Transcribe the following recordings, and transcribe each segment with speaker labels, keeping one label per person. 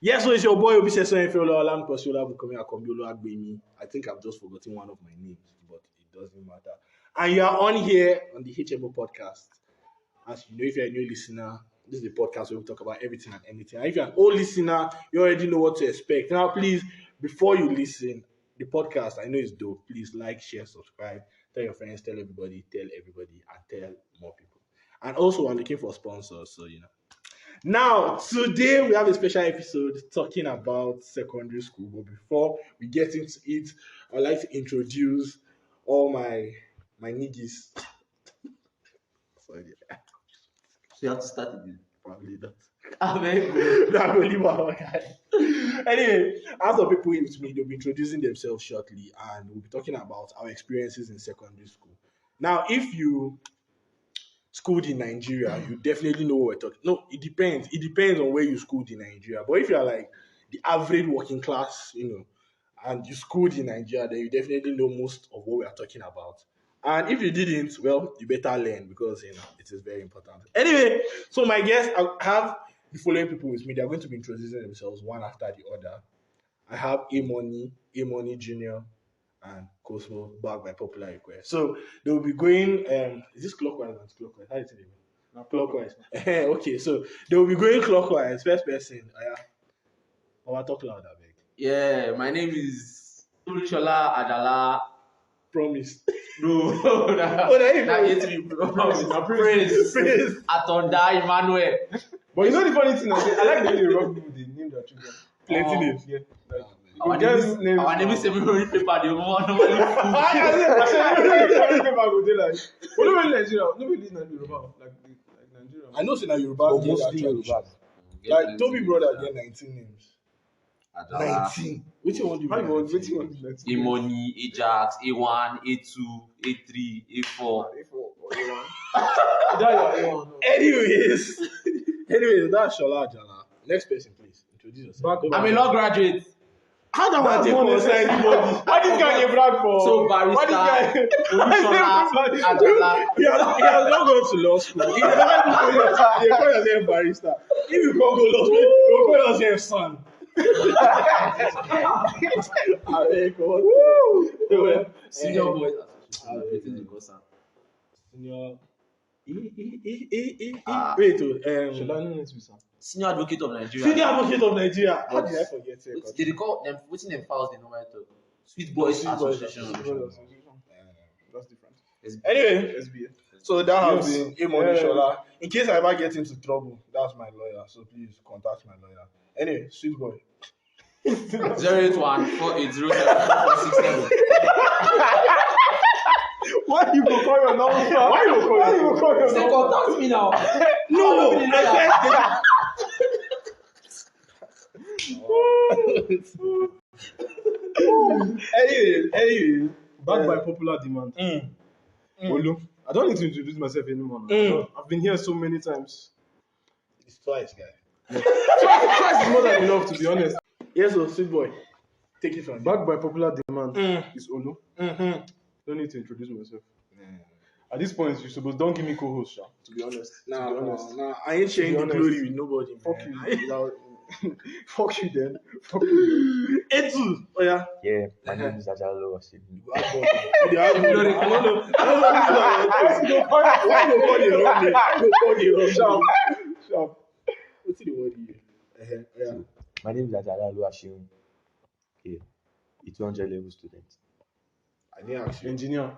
Speaker 1: Yeah, so it's your boy Obi Seson Alam Shola and I think I've just forgotten one of my names, but it doesn't matter. And you are on here on the HMO podcast. As you know, if you're a new listener, this is the podcast where we talk about everything and anything. And if you're an old listener, you already know what to expect. Now, please, before you listen, the podcast, I know it's dope. Please like, share, subscribe, tell your friends, tell everybody, and tell more people. And also, I'm looking for sponsors, so Now, today we have a special episode talking about secondary school. But before we get into it, I'd like to introduce all my niggas. Sorry,
Speaker 2: So you have to start again.
Speaker 1: probably not.
Speaker 2: Amen.
Speaker 1: That will leave our guy. Anyway, as the people with me, they'll be introducing themselves shortly, and we'll be talking about our experiences in secondary school. Now, if you schooled in Nigeria, you definitely know what we're talking. No, it depends. It depends on where you schooled in Nigeria. But if you're like the average working class, and you schooled in Nigeria, then you definitely know most of what we are talking about. And if you didn't, well, you better learn because it is very important. Anyway, so my guests, I have the following people with me. They are going to be introducing themselves one after the other. I have A Money Junior, and Cosmo back by popular request. So they will be going. Is this clockwise or anti-clockwise? How is it? No, clockwise. Okay, so they will be going clockwise. First person. I'll talk louder, beg.
Speaker 2: Yeah, my name is Shola Ajala.
Speaker 1: Promise.
Speaker 2: No,
Speaker 1: Praise.
Speaker 2: Atonda Emmanuel.
Speaker 3: But you know the funny thing, I like the way you rock people, they name their children.
Speaker 1: Plenty names.
Speaker 3: Yeah.
Speaker 2: Our name is every paper. The one normally.
Speaker 3: I said, paper go dey like. But nobody Nigeria, nobody is Yoruba, like Nigeria.
Speaker 1: I know, say na Yoruba.
Speaker 3: Mostly Yoruba.
Speaker 1: Like Toby brother get 19 names.
Speaker 2: Ajala.
Speaker 1: 19. Which one do you
Speaker 3: How you want?
Speaker 1: mean?
Speaker 3: Which one is next?
Speaker 2: Imoni, Ajax, A1, A2, A3, A4.
Speaker 1: Anyways, that's Shola Ajala. Next person, please. Introduce yourself.
Speaker 2: I'm a law graduate.
Speaker 1: How that one take us anybody?
Speaker 3: Why this guy get brag for?
Speaker 2: So
Speaker 3: Why this guy?
Speaker 2: barista, Ajala.
Speaker 1: He has not gone to law school. He has call yourself barista. If you can't go law school, you call yourself son.
Speaker 2: Senior boys.
Speaker 1: Senior.
Speaker 3: Should I know it with some?
Speaker 2: Senior advocate of Nigeria.
Speaker 1: Senior advocate of Nigeria. How did I forget it?
Speaker 2: They call them, what's in them files they normally talk? Sweet Boys Association.
Speaker 3: That's different.
Speaker 1: Anyway,
Speaker 3: SBA.
Speaker 1: so that has
Speaker 3: Yes.
Speaker 1: been Imoni Shola. In case I ever get into trouble, that's my lawyer. So please contact my lawyer. Anyway, sweet boy.
Speaker 2: 081 480
Speaker 3: Why you go call your number? Why you go call your
Speaker 2: Say
Speaker 3: number?
Speaker 2: contact me now.
Speaker 1: No, Anyway.
Speaker 3: Backed by popular demand. Olu, I don't need to introduce myself anymore. Now. I've been here so many times.
Speaker 1: It's twice, guy.
Speaker 3: Twice is more than enough, to be honest.
Speaker 1: Yes, so sweet boy. Take it from me.
Speaker 3: Backed by popular demand is Olu.
Speaker 1: Mm-hmm.
Speaker 3: Don't need to introduce myself. At this point, you suppose don't give me co-host, to be honest.
Speaker 1: Nah. I ain't sharing the glory with nobody.
Speaker 3: Fuck
Speaker 1: man.
Speaker 3: you. Fuck you then. Fuck you.
Speaker 1: Etu. Oh yeah.
Speaker 4: Yeah, my name is Ajala.
Speaker 1: I don't know. Why you call the wrong name? You call the wrong name.
Speaker 3: Sharp.
Speaker 1: What's the word here? Yeah.
Speaker 4: My name is Ajala Luashiun. Yeah, a 200 level student.
Speaker 1: I didn't ask you.
Speaker 3: Engineer.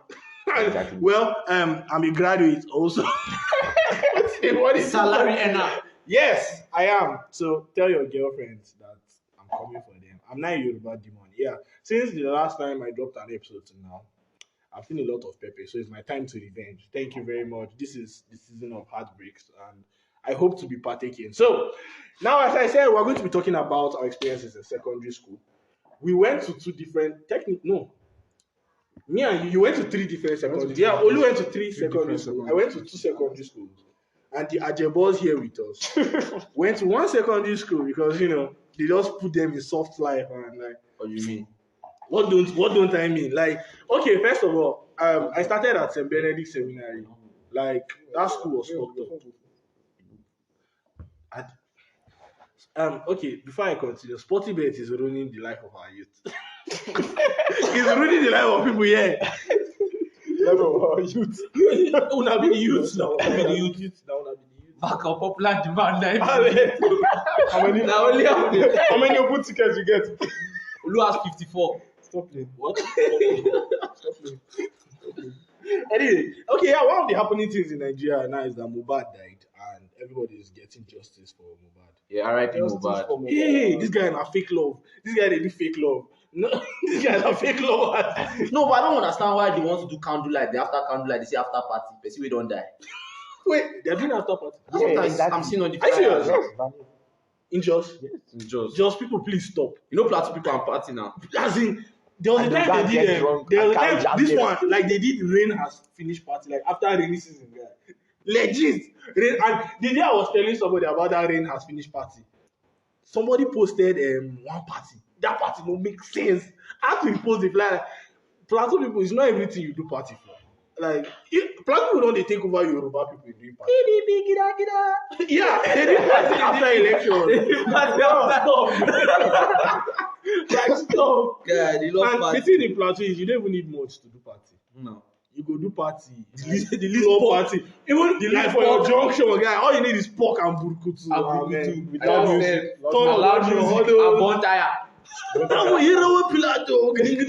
Speaker 4: Exactly.
Speaker 1: Well, I'm a graduate also. What is
Speaker 2: Salary earner.
Speaker 1: Yes, I am. So tell your girlfriends that I'm coming for them. I'm not a Yoruba demon. Yeah. Since the last time I dropped an episode to now, I've seen a lot of pepper. So it's my time to revenge. Thank you very much. This is the season of heartbreaks, and I hope to be partaking. So now, as I said, we're going to be talking about our experiences in secondary school. We went to two different me and you went to three different secondary schools. Yeah, Olu went to three secondary schools. I went to two secondary schools. And the Ajebos here with us went to one secondary school because they just put them in soft life and like.
Speaker 2: What do you mean?
Speaker 1: What don't I mean? Like, okay, first of all, I started at St. Benedict Seminary. Like that school was fucked up. Okay, before I continue, Sporty Bet is ruining the life of our youth. It's ruining the life of people here.
Speaker 3: Level of youth.
Speaker 1: Una be the youth now. Una be the youth. Now una be the youth.
Speaker 2: Back up popular demand.
Speaker 3: How many?
Speaker 2: Now only
Speaker 3: How many open tickets you get?
Speaker 2: Olu has 54.
Speaker 3: Stop playing.
Speaker 1: What?
Speaker 3: Stop playing.
Speaker 1: Anyway, okay, yeah, one of the happening things in Nigeria now is that Mohbad died and everybody is getting justice for Mohbad.
Speaker 2: Yeah, R.I.P.
Speaker 3: Justice
Speaker 2: Mohbad.
Speaker 3: for Mohbad.
Speaker 1: Hey, this guy na fake love. This guy they do fake love. No, this guy na fake love.
Speaker 2: No, but I don't understand why they want to do candlelight. They after candlelight, they say after party. Person we don't die.
Speaker 1: Wait, they're doing after party.
Speaker 2: That's what I'm seeing on the
Speaker 1: Are you serious?
Speaker 2: flyers.
Speaker 1: In Jos?
Speaker 2: Just
Speaker 1: People, please stop.
Speaker 2: you know, Plateau people are party now.
Speaker 1: As in, there was a
Speaker 4: And
Speaker 1: time
Speaker 4: they
Speaker 1: they
Speaker 4: get
Speaker 1: did
Speaker 4: drunk
Speaker 1: there was a
Speaker 4: and
Speaker 1: time
Speaker 4: carry
Speaker 1: this
Speaker 4: jacket.
Speaker 1: one, like they did rain has finished party, like after rainy season, guy. Legit. Rain, and the day I was telling somebody about that rain has finished party, somebody posted one party. That party don't make sense. I have to post the flyer. Plateau people, it's not everything you do party for. Like, Plateau people don't they take over Yoruba people doing party. Yeah, they did party after election. Like, stop.
Speaker 2: Yeah, they love
Speaker 1: And the
Speaker 2: party.
Speaker 1: thing in Plateau is you don't even need much to do party.
Speaker 2: No.
Speaker 1: You go do party.
Speaker 2: The least
Speaker 1: Club
Speaker 2: pork.
Speaker 1: party. Even
Speaker 2: The
Speaker 1: like
Speaker 2: least
Speaker 1: for your
Speaker 2: pork.
Speaker 1: junction, guy, all you need is pork and burkutu.
Speaker 2: And burkutu.
Speaker 1: Without
Speaker 2: That's
Speaker 1: music.
Speaker 2: it.
Speaker 1: Turn on
Speaker 2: Loud
Speaker 1: radio,
Speaker 2: music
Speaker 1: all
Speaker 2: and
Speaker 1: those-
Speaker 2: bonfire.
Speaker 1: Oh, you know what, Plateau? Even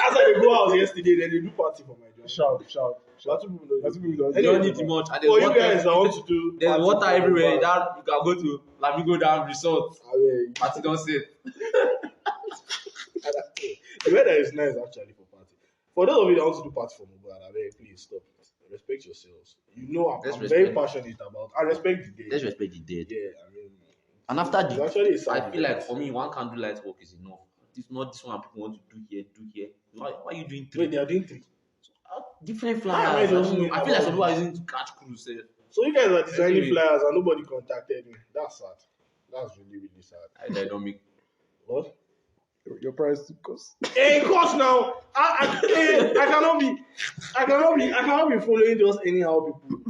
Speaker 1: as I go out yesterday, then they do party for my junction.
Speaker 3: Shout.
Speaker 1: Plateau people don't
Speaker 3: That's
Speaker 1: do
Speaker 3: people don't
Speaker 2: They
Speaker 3: do.
Speaker 2: don't need much. And
Speaker 1: For you
Speaker 2: water.
Speaker 1: guys that want to do
Speaker 2: There's
Speaker 1: party
Speaker 2: water
Speaker 1: for
Speaker 2: everywhere.
Speaker 1: Mohbad,
Speaker 2: That you can go to Lamigo Dam Resort. Party don't sit.
Speaker 1: The weather is nice actually for party. For those of you that want to do party for Mohbad, please stop it. Respect yourselves. You know I'm
Speaker 2: Let's
Speaker 1: very
Speaker 2: respect.
Speaker 1: passionate about. I respect the day.
Speaker 2: Let's respect the dead.
Speaker 1: Yeah, I mean.
Speaker 2: And after
Speaker 1: It's actually a
Speaker 2: the,
Speaker 1: sad
Speaker 2: I feel like
Speaker 1: event.
Speaker 2: for me, one candlelight work is enough. It's not this one people want to do here. Why are you doing three?
Speaker 1: Wait, they are doing 3.
Speaker 2: Different
Speaker 1: Why am I
Speaker 2: flyers.
Speaker 1: just
Speaker 2: I
Speaker 1: knowing
Speaker 2: feel like some people
Speaker 1: about
Speaker 2: are using to catch cruise.
Speaker 1: So you guys are designing
Speaker 2: Anyway.
Speaker 1: flyers and nobody contacted me. That's sad. That's really, really sad.
Speaker 2: I don't make.
Speaker 1: What?
Speaker 3: Your price to cost.
Speaker 1: Hey, course now. I cannot be following just anyhow people.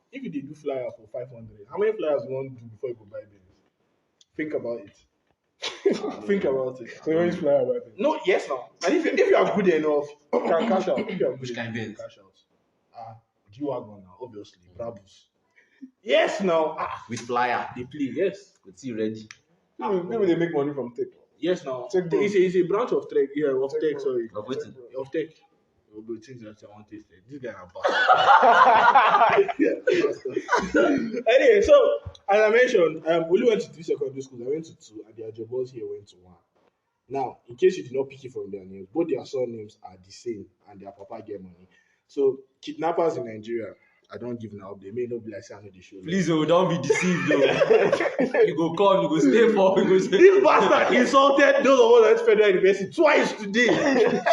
Speaker 1: If you did do flyer for 500, how many flyers you want to do before you go buy business? Think about it. Think about it.
Speaker 3: So you want to fly about it?
Speaker 1: No, yes now. And if you are good enough, you can cash out. If you are good
Speaker 2: Which
Speaker 1: enough,
Speaker 2: kind
Speaker 1: you
Speaker 2: of
Speaker 1: can
Speaker 2: Benz?
Speaker 1: cash out. G-Wagon now, obviously. Brabus. Yes now.
Speaker 2: With flyer.
Speaker 1: They play, yes.
Speaker 2: With tea ready.
Speaker 3: Maybe they make money from tech.
Speaker 1: Yes now.
Speaker 3: Tech bro.
Speaker 1: It's a branch of tech, of
Speaker 3: Tech
Speaker 1: tech,
Speaker 3: bro.
Speaker 1: sorry.
Speaker 2: Of waiting.
Speaker 1: Of tech. We'll go things that I want to say. This guy are bad. Anyway, so as I mentioned, we only went to 3 secondary schools. I went to 2, and the Ajabos here went to 1. Now, in case you did not pick it from their names, both their surnames are the same, and their papa get money. So kidnappers in Nigeria, I don't give now. They may not be like saying I know the show.
Speaker 2: Please, don't be deceived, though. You go come, you go stay for, you go stay.
Speaker 1: This bastard insulted those of us at Federal University twice today.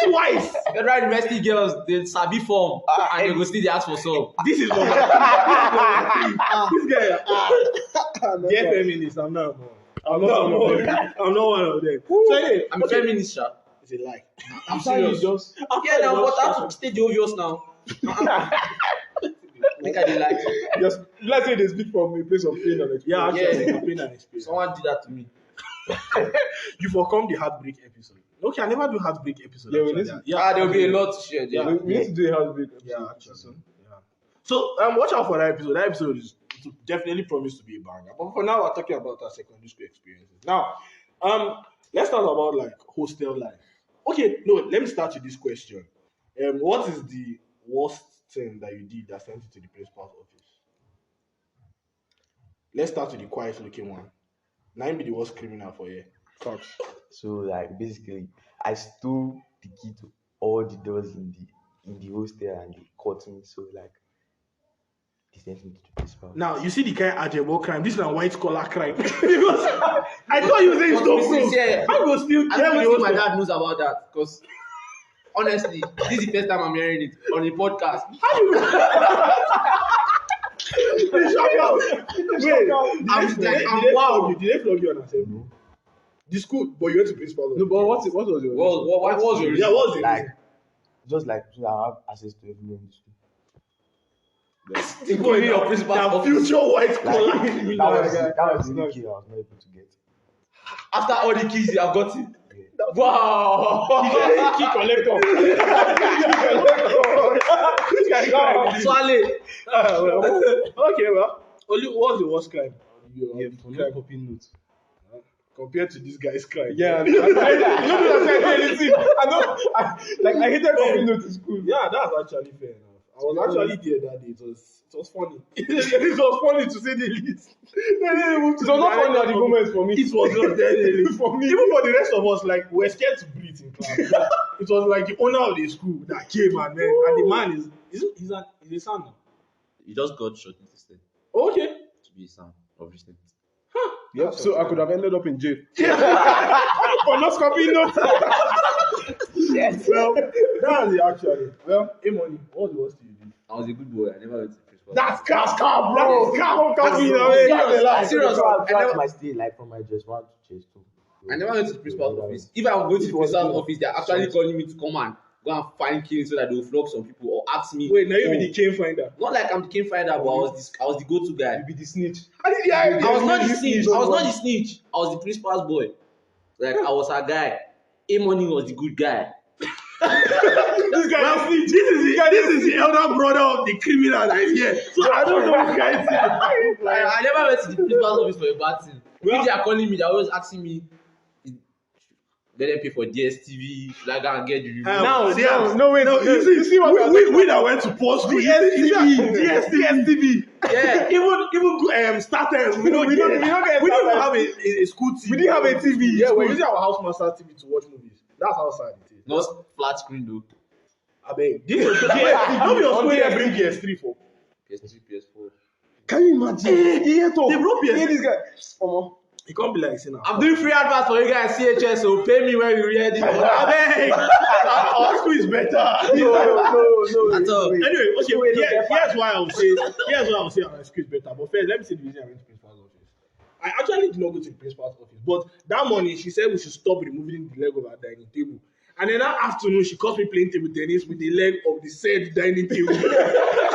Speaker 1: Twice.
Speaker 2: Federal University girls, they sabi form, and they go still they ask for some.
Speaker 1: This is what this guy. Dear feminist, I'm not. I'm not one of them. I'm not one of them. So anyway,
Speaker 2: I'm a feminist, sha.
Speaker 1: it's a lie.
Speaker 3: I'm serious.
Speaker 2: Yeah, now, but I have to state the obvious now. Make I dey like.
Speaker 3: Just let's say they speak from a place of pain and experience.
Speaker 1: Yeah, actually,
Speaker 2: Yeah.
Speaker 1: I've been an experience.
Speaker 2: Someone did that to me.
Speaker 1: You've overcome the heartbreak episode. Okay, I never do heartbreak episode.
Speaker 3: Yeah, we
Speaker 1: actually.
Speaker 3: need to-
Speaker 1: Yeah,
Speaker 2: There will be a lot to share there.
Speaker 1: Yeah.
Speaker 3: We need to do a heartbreak episode.
Speaker 1: Yeah, actually. Yeah. So watch out for that episode. That episode is definitely promised to be a banger. But for now, we're talking about our secondary school experiences. Now, let's talk about like hostel life. Okay, no, let me start with this question. What is the worst thing that you did that sent you to the principal's office? Let's start with the quiet looking one. Now be the worst criminal for you.
Speaker 3: Facts.
Speaker 4: So like basically, I stole the key to all the doors in the hostel and they caught me. So like, they sent me to the principal.
Speaker 1: Now you see the kind of agile crime. This is a white collar crime. Because I thought you were saying
Speaker 2: But to be
Speaker 1: stop proof.
Speaker 2: sincere,
Speaker 1: I go still
Speaker 2: I
Speaker 1: tell
Speaker 2: don't
Speaker 1: you
Speaker 2: think my dad knows about that because honestly, this is the first time I'm hearing it on a podcast.
Speaker 1: Shock out. Wait,
Speaker 2: I'm like, wow.
Speaker 1: Did they flog you on assembly?
Speaker 4: No.
Speaker 1: The school, but you went to principal.
Speaker 3: No, but what was your
Speaker 2: What was your
Speaker 1: Yeah,
Speaker 2: reason?
Speaker 1: what was the
Speaker 4: Like,
Speaker 1: reason?
Speaker 4: just like so I have access to everywhere in the school.
Speaker 2: Including your principal's
Speaker 1: That
Speaker 2: office.
Speaker 1: future white collar
Speaker 4: That
Speaker 1: criminal.
Speaker 4: was the only key I was not able to get.
Speaker 2: After all the keys you have gotten.
Speaker 3: Yeah.
Speaker 2: Wow.
Speaker 3: Key collector.
Speaker 1: This guy cried.
Speaker 2: Swale.
Speaker 1: Okay, well, only what's the worst crime?
Speaker 3: Yeah, for not copying notes.
Speaker 1: Compared to this guy's crime.
Speaker 3: Yeah, you know what I'm saying? I know, I hated copying notes in school.
Speaker 1: Yeah, that's actually fair enough. I was actually there that day. It was funny. It was funny to say the least.
Speaker 3: It was not funny at the moment for me.
Speaker 1: It was not there
Speaker 3: For me.
Speaker 1: Even for the rest of us, like we're scared to breathe in class. It was like the owner of the school that came and the man he's a son now.
Speaker 2: You just got shortlisted
Speaker 1: Okay.
Speaker 2: to be a son of recent.
Speaker 3: Yep, so I could have ended up in jail. For not copying notes.
Speaker 4: Yes.
Speaker 1: Well, that's it actually. Well, Imoni, what was you do?
Speaker 2: I was a good boy. I never went to principal.
Speaker 1: That's car, bro. Car,
Speaker 2: Serious. Serious.
Speaker 4: Throughout my stay, like from my just 1 to just 2.
Speaker 2: I never went to the principal's office. If I'm going to the principal's office, they're actually calling me to come and go and find killing so that they will flog some people or ask me.
Speaker 1: Wait, now you be the cane finder.
Speaker 2: Not like I'm the king finder, but I was the go-to guy.
Speaker 3: You be the snitch.
Speaker 2: I was not the snitch. I was the principal's boy. Like I was her guy. A-Money was the good guy.
Speaker 1: This guy, this is the elder brother of the criminal that is here. So I don't know what guys
Speaker 2: I never went to the principal's office for a bad thing. If they are calling me, they're always asking me, let them pay for DSTV, should I go and get the review?
Speaker 1: You see what we that went to post school. DSTV.
Speaker 2: Yeah.
Speaker 1: Even starters. We don't have a school TV.
Speaker 3: We didn't have a TV.
Speaker 1: Yeah, we're using our house master TV to watch movies. That's how sad it is.
Speaker 2: Not flat screen though.
Speaker 1: I beg. This is how your school here bring PS3 for?
Speaker 2: PS3, PS4.
Speaker 3: Can you imagine?
Speaker 1: They brought PS3.
Speaker 3: This guy.
Speaker 1: It can't be like saying
Speaker 2: I'm doing free adverts for you guys, CHS, so pay me when you read it.
Speaker 1: I beg. Our school is better.
Speaker 3: No.
Speaker 2: That's all.
Speaker 1: Anyway, okay, here's why I would say our school is better. But first, let me say the reason I went to principal's office. I actually did not go to the principal's office, but that morning she said we should stop removing the leg of our dining table. And then that afternoon, she caught me playing table tennis with the leg of the said dining table.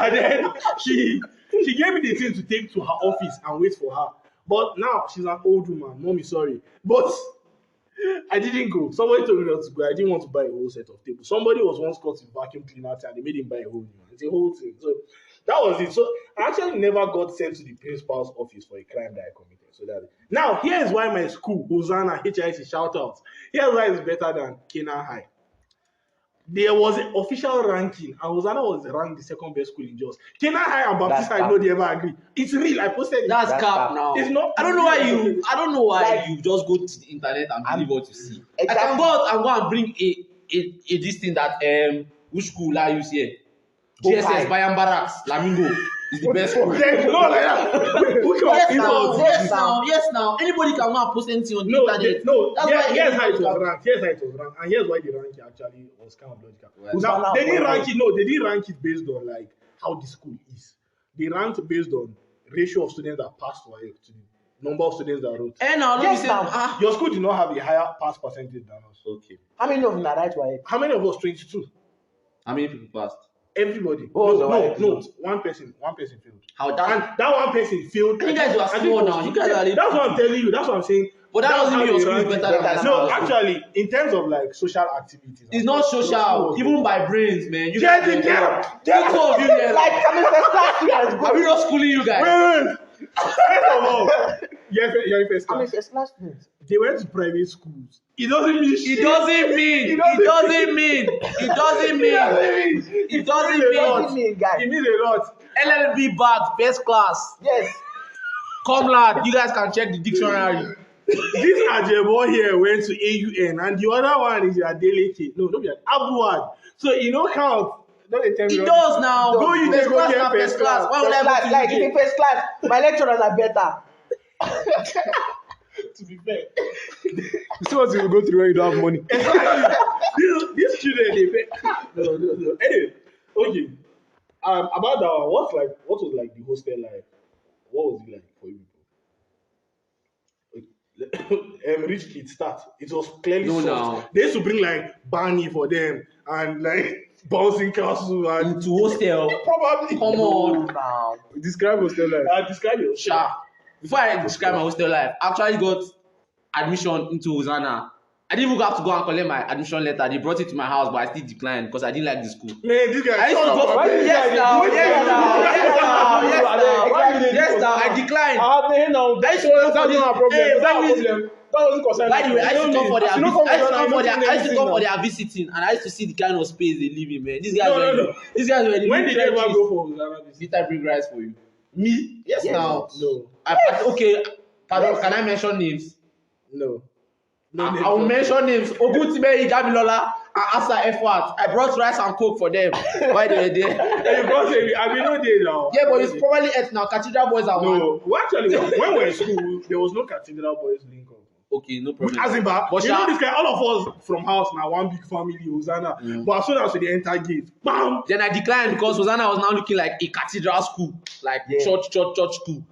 Speaker 1: And then she gave me the thing to take to her office and wait for her. But now she's an old woman. Mommy, sorry. But I didn't go. Somebody told me not to go. I didn't want to buy a whole set of tables. Somebody was once caught with vacuum cleaner and they made him buy a whole new one. It's a whole thing. So that was it. So I actually never got sent to the principal's office for a crime that I committed. So that now here is why my school, Hosanna, HIC, shout out. Here's why it's better than Canaan High. There was an official ranking, and Hosanna was ranked the second best school in Jos. Canaan High and Baptist High, no, they ever agree. It's real. I posted it.
Speaker 2: That's cap now.
Speaker 1: It's not.
Speaker 2: I don't know why you just go to the internet and believe what you see.
Speaker 4: Exactly.
Speaker 2: I can go out and go and bring a this thing that which school I use here. GSS Bayan Barracks, Lamingo is the best school.
Speaker 1: No, like that.
Speaker 2: Yes now. Anybody can go and post anything on the internet.
Speaker 1: Here's how it was ranked. And here's why the ranking actually was kind of logical.
Speaker 2: Well,
Speaker 1: now, they didn't rank it based on like how the school is. They ranked based on ratio of students that passed to the number of students that wrote. Your school did not have a higher pass percentage than us.
Speaker 2: Okay.
Speaker 4: How many of them are right way?
Speaker 1: How many of us? 22.
Speaker 2: How many people passed?
Speaker 1: Everybody.
Speaker 4: No.
Speaker 1: One person failed.
Speaker 2: How that?
Speaker 1: And that one person failed.
Speaker 2: You guys are small now. You guys are.
Speaker 1: That's what I'm telling you. That's what I'm saying.
Speaker 2: But that doesn't mean your school is better than that.
Speaker 1: No, actually, in terms of like social activities,
Speaker 2: It's not social, even by brains, man. You
Speaker 1: Get
Speaker 2: guys
Speaker 1: it, get
Speaker 2: two of you there.
Speaker 4: Like, I mean, first class students.
Speaker 2: Are we not schooling you guys?
Speaker 1: Wait. First of all, you're in first
Speaker 4: I mean,
Speaker 1: class.
Speaker 4: first class students.
Speaker 1: They went to private schools. It doesn't mean shit.
Speaker 2: It doesn't mean.
Speaker 4: It doesn't mean, guys.
Speaker 1: It means a lot.
Speaker 2: LLB bag, first class.
Speaker 4: Yes.
Speaker 2: Come lad, you guys can check the dictionary.
Speaker 1: This Ajebo here went to AUN, and the other one is Adeleke. No, don't be Abuad. So you know count. Don't they tell me?
Speaker 2: It does now.
Speaker 1: Go you
Speaker 2: First
Speaker 1: go
Speaker 2: class
Speaker 1: get
Speaker 2: na
Speaker 1: first
Speaker 2: first class. Why would
Speaker 4: First
Speaker 2: I
Speaker 4: class,
Speaker 2: go to
Speaker 4: like,
Speaker 2: UK?
Speaker 4: in first class, my lecturers are better.
Speaker 1: To be fair,
Speaker 3: You see what you will go through when you don't have money.
Speaker 1: exactly. These children they pay. No. Anyway, okay. About that one, what was like the hostel life? What was it like for you people? Rich kids start. It was clearly
Speaker 2: No,
Speaker 1: soft.
Speaker 2: no.
Speaker 1: They used to bring like Barney for them and like bouncing castle and
Speaker 2: into hostel.
Speaker 1: probably.
Speaker 2: Come on.
Speaker 4: Now.
Speaker 3: Describe hostel life.
Speaker 1: Describe your
Speaker 2: Sha. Before I describe my hostel life, I actually got admission into Hosanna. I didn't even have to go and collect my admission letter. They brought it to my house, but I still declined because I didn't like the school.
Speaker 1: Man, this guy.
Speaker 2: I used to go for yes now. I declined.
Speaker 3: That
Speaker 2: used to go for
Speaker 3: that's not a problem.
Speaker 2: Hey,
Speaker 3: That's not a
Speaker 2: that means-
Speaker 3: problem. That wasn't concerned.
Speaker 2: By the way, I used to come for their I used to come for
Speaker 3: their
Speaker 2: their visiting, and I used to see the kind of space they live in, man. These guys
Speaker 1: No.
Speaker 2: These guys were the
Speaker 1: When did you ever
Speaker 2: trenches.
Speaker 1: go for Hosanna?
Speaker 2: Did I bring rice for you? Me? Yes, now.
Speaker 1: No.
Speaker 2: Okay. Pardon, can I mention names?
Speaker 1: No.
Speaker 2: I will mention names. Oguntimeyi, Jamilola, and Asa Effort. I brought rice and coke for them while they were there.
Speaker 1: Hey, bro, say, I mean, no day now.
Speaker 2: Yeah, but it's probably it now. Cathedral boys are one.
Speaker 1: No. Well, actually, when we were in school, there was no Cathedral Boys link up.
Speaker 2: Okay, no problem.
Speaker 1: As in, but
Speaker 2: But
Speaker 1: you know
Speaker 2: sha-
Speaker 1: this guy, all of us from house now, one big family, Hosanna. But as soon as we enter gate, bam!
Speaker 2: Then I declined because Hosanna was now looking like a cathedral school, like church school.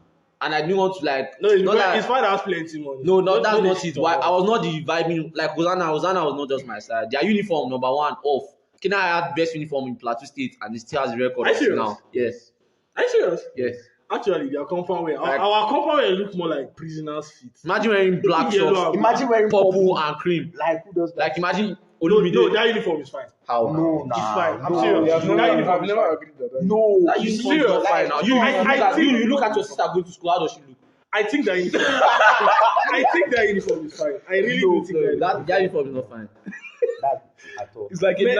Speaker 2: And I didn't want to like.
Speaker 1: No, it's
Speaker 2: not
Speaker 1: fine.
Speaker 2: like-
Speaker 1: It's fine. Has plenty money.
Speaker 2: No, that's
Speaker 1: Don't
Speaker 2: not
Speaker 1: they
Speaker 2: it.
Speaker 1: talk
Speaker 2: Why
Speaker 1: about
Speaker 2: I was not the vibing like Hosanna was not just my side. Their uniform number one off. Kina had best uniform in Plateau State and it still has the record
Speaker 1: Are you
Speaker 2: up to
Speaker 1: serious?
Speaker 2: now. Yes.
Speaker 1: Are you serious?
Speaker 2: Yes.
Speaker 1: Actually, their compound wear.
Speaker 2: Like-
Speaker 1: Our compound wear look more like prisoners' feet.
Speaker 2: Imagine wearing black
Speaker 1: Yellow
Speaker 2: shorts,
Speaker 1: and-
Speaker 4: Imagine wearing
Speaker 2: purple and cream.
Speaker 4: Like who does that?
Speaker 2: Like imagine
Speaker 1: No,
Speaker 2: Olumide.
Speaker 1: that uniform is fine.
Speaker 2: How?
Speaker 4: No, nah.
Speaker 1: It's fine. I'm
Speaker 4: no.
Speaker 1: serious.
Speaker 3: I've
Speaker 1: That
Speaker 3: never
Speaker 1: uniform is fine.
Speaker 3: agreed that.
Speaker 4: No.
Speaker 2: That
Speaker 1: You
Speaker 2: uniform is not
Speaker 1: serious?
Speaker 2: fine now. You,
Speaker 1: I
Speaker 2: you look at your sister going to school. How does she look?
Speaker 1: I think that uniform. I think that uniform is fine. I really do think
Speaker 2: That uniform is not fine.
Speaker 4: That at all.
Speaker 3: It's like a
Speaker 1: Man,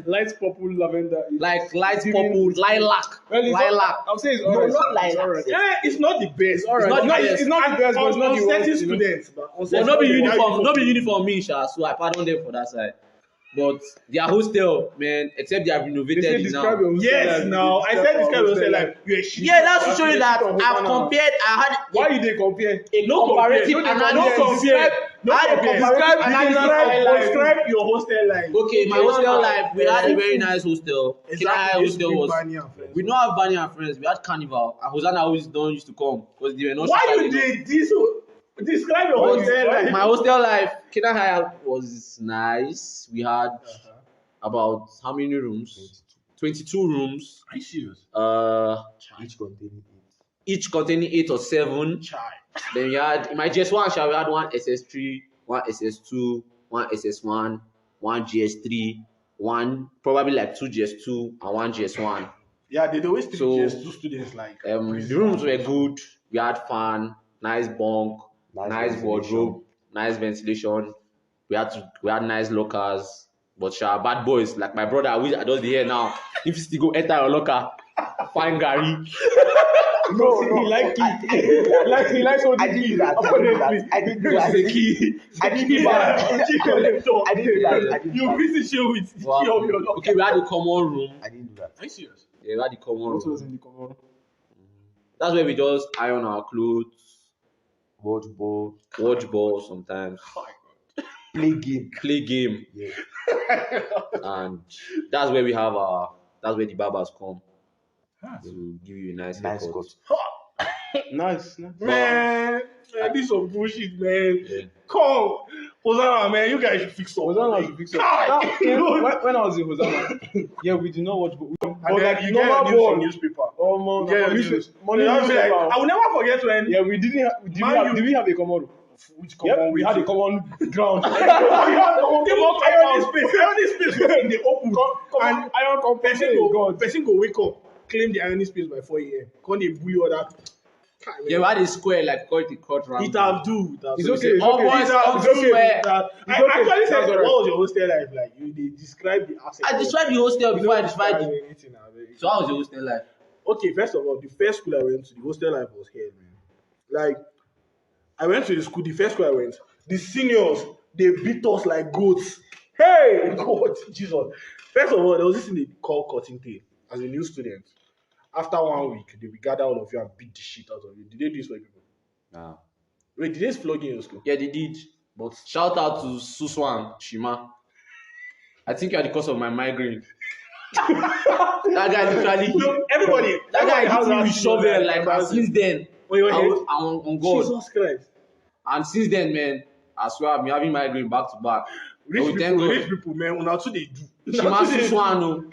Speaker 3: light purple lavender.
Speaker 2: Like light
Speaker 3: Giving-
Speaker 2: purple, lilac,
Speaker 3: Well, it's
Speaker 2: lilac.
Speaker 3: I'll say it's
Speaker 4: No,
Speaker 3: alright.
Speaker 4: not
Speaker 3: It's
Speaker 4: lilac.
Speaker 3: alright.
Speaker 1: Yeah, it's not the best.
Speaker 3: It's alright.
Speaker 2: not the best.
Speaker 3: It's not the best, but it's not the
Speaker 1: on
Speaker 3: worst.
Speaker 1: certain
Speaker 3: You know?
Speaker 1: students. But on
Speaker 2: But
Speaker 1: certain
Speaker 2: not be
Speaker 1: students,
Speaker 2: uniform, not be uniform me, Sha. So I pardon them for that side. But their hostel, man, except they have
Speaker 3: They
Speaker 2: renovated
Speaker 3: say
Speaker 2: it
Speaker 3: describe
Speaker 2: now.
Speaker 3: your hostel
Speaker 1: Yes,
Speaker 3: life.
Speaker 1: now I said this guy will say like you're a shit.
Speaker 2: Yeah, that's to show you that
Speaker 3: Hosanna.
Speaker 2: I've compared. I had
Speaker 3: Why you they compare?
Speaker 2: a
Speaker 1: No
Speaker 2: comparative
Speaker 1: compare.
Speaker 2: analysis.
Speaker 1: No compare. No
Speaker 2: I had a
Speaker 1: compare.
Speaker 2: comparative analysis.
Speaker 1: Describe your hostel life.
Speaker 2: Okay, my hostel life, we had a very nice hostel. Kina High hostel was. We don't have Barney and friends. We had Carnival. And Hosanna always don't used to come because they were not.
Speaker 1: Why
Speaker 2: social
Speaker 1: you
Speaker 2: enough.
Speaker 1: did this? Describe your
Speaker 2: But
Speaker 1: hostel life.
Speaker 2: my hostel life, Kina High was nice. We had about how many rooms? 22 rooms.
Speaker 1: Are you serious?
Speaker 4: Each containing 8.
Speaker 2: Each containing 8 or 7. Then we had in my GS1 we had one SS3, one SS2, one SS1, one GS3, one probably like 2 GS2 and one GS1.
Speaker 1: Yeah, they always treat
Speaker 2: So,
Speaker 1: GS2 students like.
Speaker 2: The rooms were good. We had fan, nice bunk, nice wardrobe, nice ventilation. We had nice lockers. But bad boys like my brother, I just hear now. If you still go enter your locker, find Gary.
Speaker 4: No,
Speaker 3: He like he likes all
Speaker 4: I
Speaker 3: the
Speaker 4: didn't do
Speaker 3: keys.
Speaker 4: that. I didn't do that.
Speaker 2: The key.
Speaker 4: I didn't do that. I didn't do that.
Speaker 1: You visit you with the
Speaker 2: Wow.
Speaker 1: key of your locker.
Speaker 2: Okay, we had a common room.
Speaker 4: I didn't do that.
Speaker 1: Are you serious?
Speaker 2: Yeah, we had a common
Speaker 3: What
Speaker 2: room.
Speaker 3: was in the common?
Speaker 2: That's where we just iron our clothes,
Speaker 4: Watch ball.
Speaker 2: watch ball sometimes,
Speaker 4: Play game.
Speaker 2: play game,
Speaker 4: Yeah.
Speaker 2: and that's where that's where the barbers come to give you a nice
Speaker 4: Nice
Speaker 2: haircut.
Speaker 4: cut.
Speaker 3: Nice.
Speaker 1: Man, this is some bullshit, man.
Speaker 2: Yeah.
Speaker 1: Come, Hosanna, man, you guys should fix up.
Speaker 3: Hosanna should fix up.
Speaker 1: God,
Speaker 3: When I was in Hosanna, yeah, we did not watch ball.
Speaker 1: And
Speaker 3: But
Speaker 1: then
Speaker 3: like
Speaker 1: you
Speaker 3: normal
Speaker 1: get news
Speaker 3: ball.
Speaker 1: in newspaper.
Speaker 3: Oh man,
Speaker 1: You get
Speaker 3: morning
Speaker 1: news.
Speaker 3: news- morning
Speaker 1: They always be like,
Speaker 3: newspaper.
Speaker 1: I will never forget when.
Speaker 3: Yeah, we didn't. Did we have a common room?
Speaker 1: Which
Speaker 3: Yeah, we had a common ground.
Speaker 1: iron space in the open. And
Speaker 3: iron company.
Speaker 1: person go wake up, claim the ironing space by 4 a.m. Come they bully all that.
Speaker 2: Yeah, we had a square like call it the court round.
Speaker 1: It have do. It have
Speaker 3: It's
Speaker 1: do.
Speaker 3: okay. It's
Speaker 2: All
Speaker 3: okay.
Speaker 2: boys
Speaker 3: It's
Speaker 2: come
Speaker 3: okay.
Speaker 2: to
Speaker 3: It's okay.
Speaker 2: square.
Speaker 1: I
Speaker 3: okay.
Speaker 1: actually said,
Speaker 3: That's
Speaker 1: what
Speaker 3: alright.
Speaker 1: was your hostel life like? They describe the accent.
Speaker 2: I described the hostel before I described it.
Speaker 1: anything.
Speaker 2: So how was your hostel life?
Speaker 1: Okay, first of all, the first school I went to, the hostel life was hell, man. Like, I went to the school, the first school I went, the seniors, they beat us like goats. Hey, God, Jesus. First of all, there was this thing they call cutting tail. As a new student, after 1 week, they will gather all of you and beat the shit out of you. Did they do this for people?
Speaker 2: Nah.
Speaker 1: Wait, did they flog you in your school?
Speaker 2: Yeah, they did. But shout out to Suswan Shima. I think you're the cause of my migraine. That guy literally.
Speaker 1: No, everybody.
Speaker 2: That guy
Speaker 1: has
Speaker 2: hit me
Speaker 1: that
Speaker 2: with shovel
Speaker 1: thing
Speaker 2: like
Speaker 1: that-
Speaker 2: and since then.
Speaker 1: on your head.
Speaker 2: I'm on God.
Speaker 1: Jesus Christ.
Speaker 2: And since then, man, I swear I've been having migraine back to back. Oh, thank God.
Speaker 1: Rich people, man, una too they do.
Speaker 2: Shima Suswano.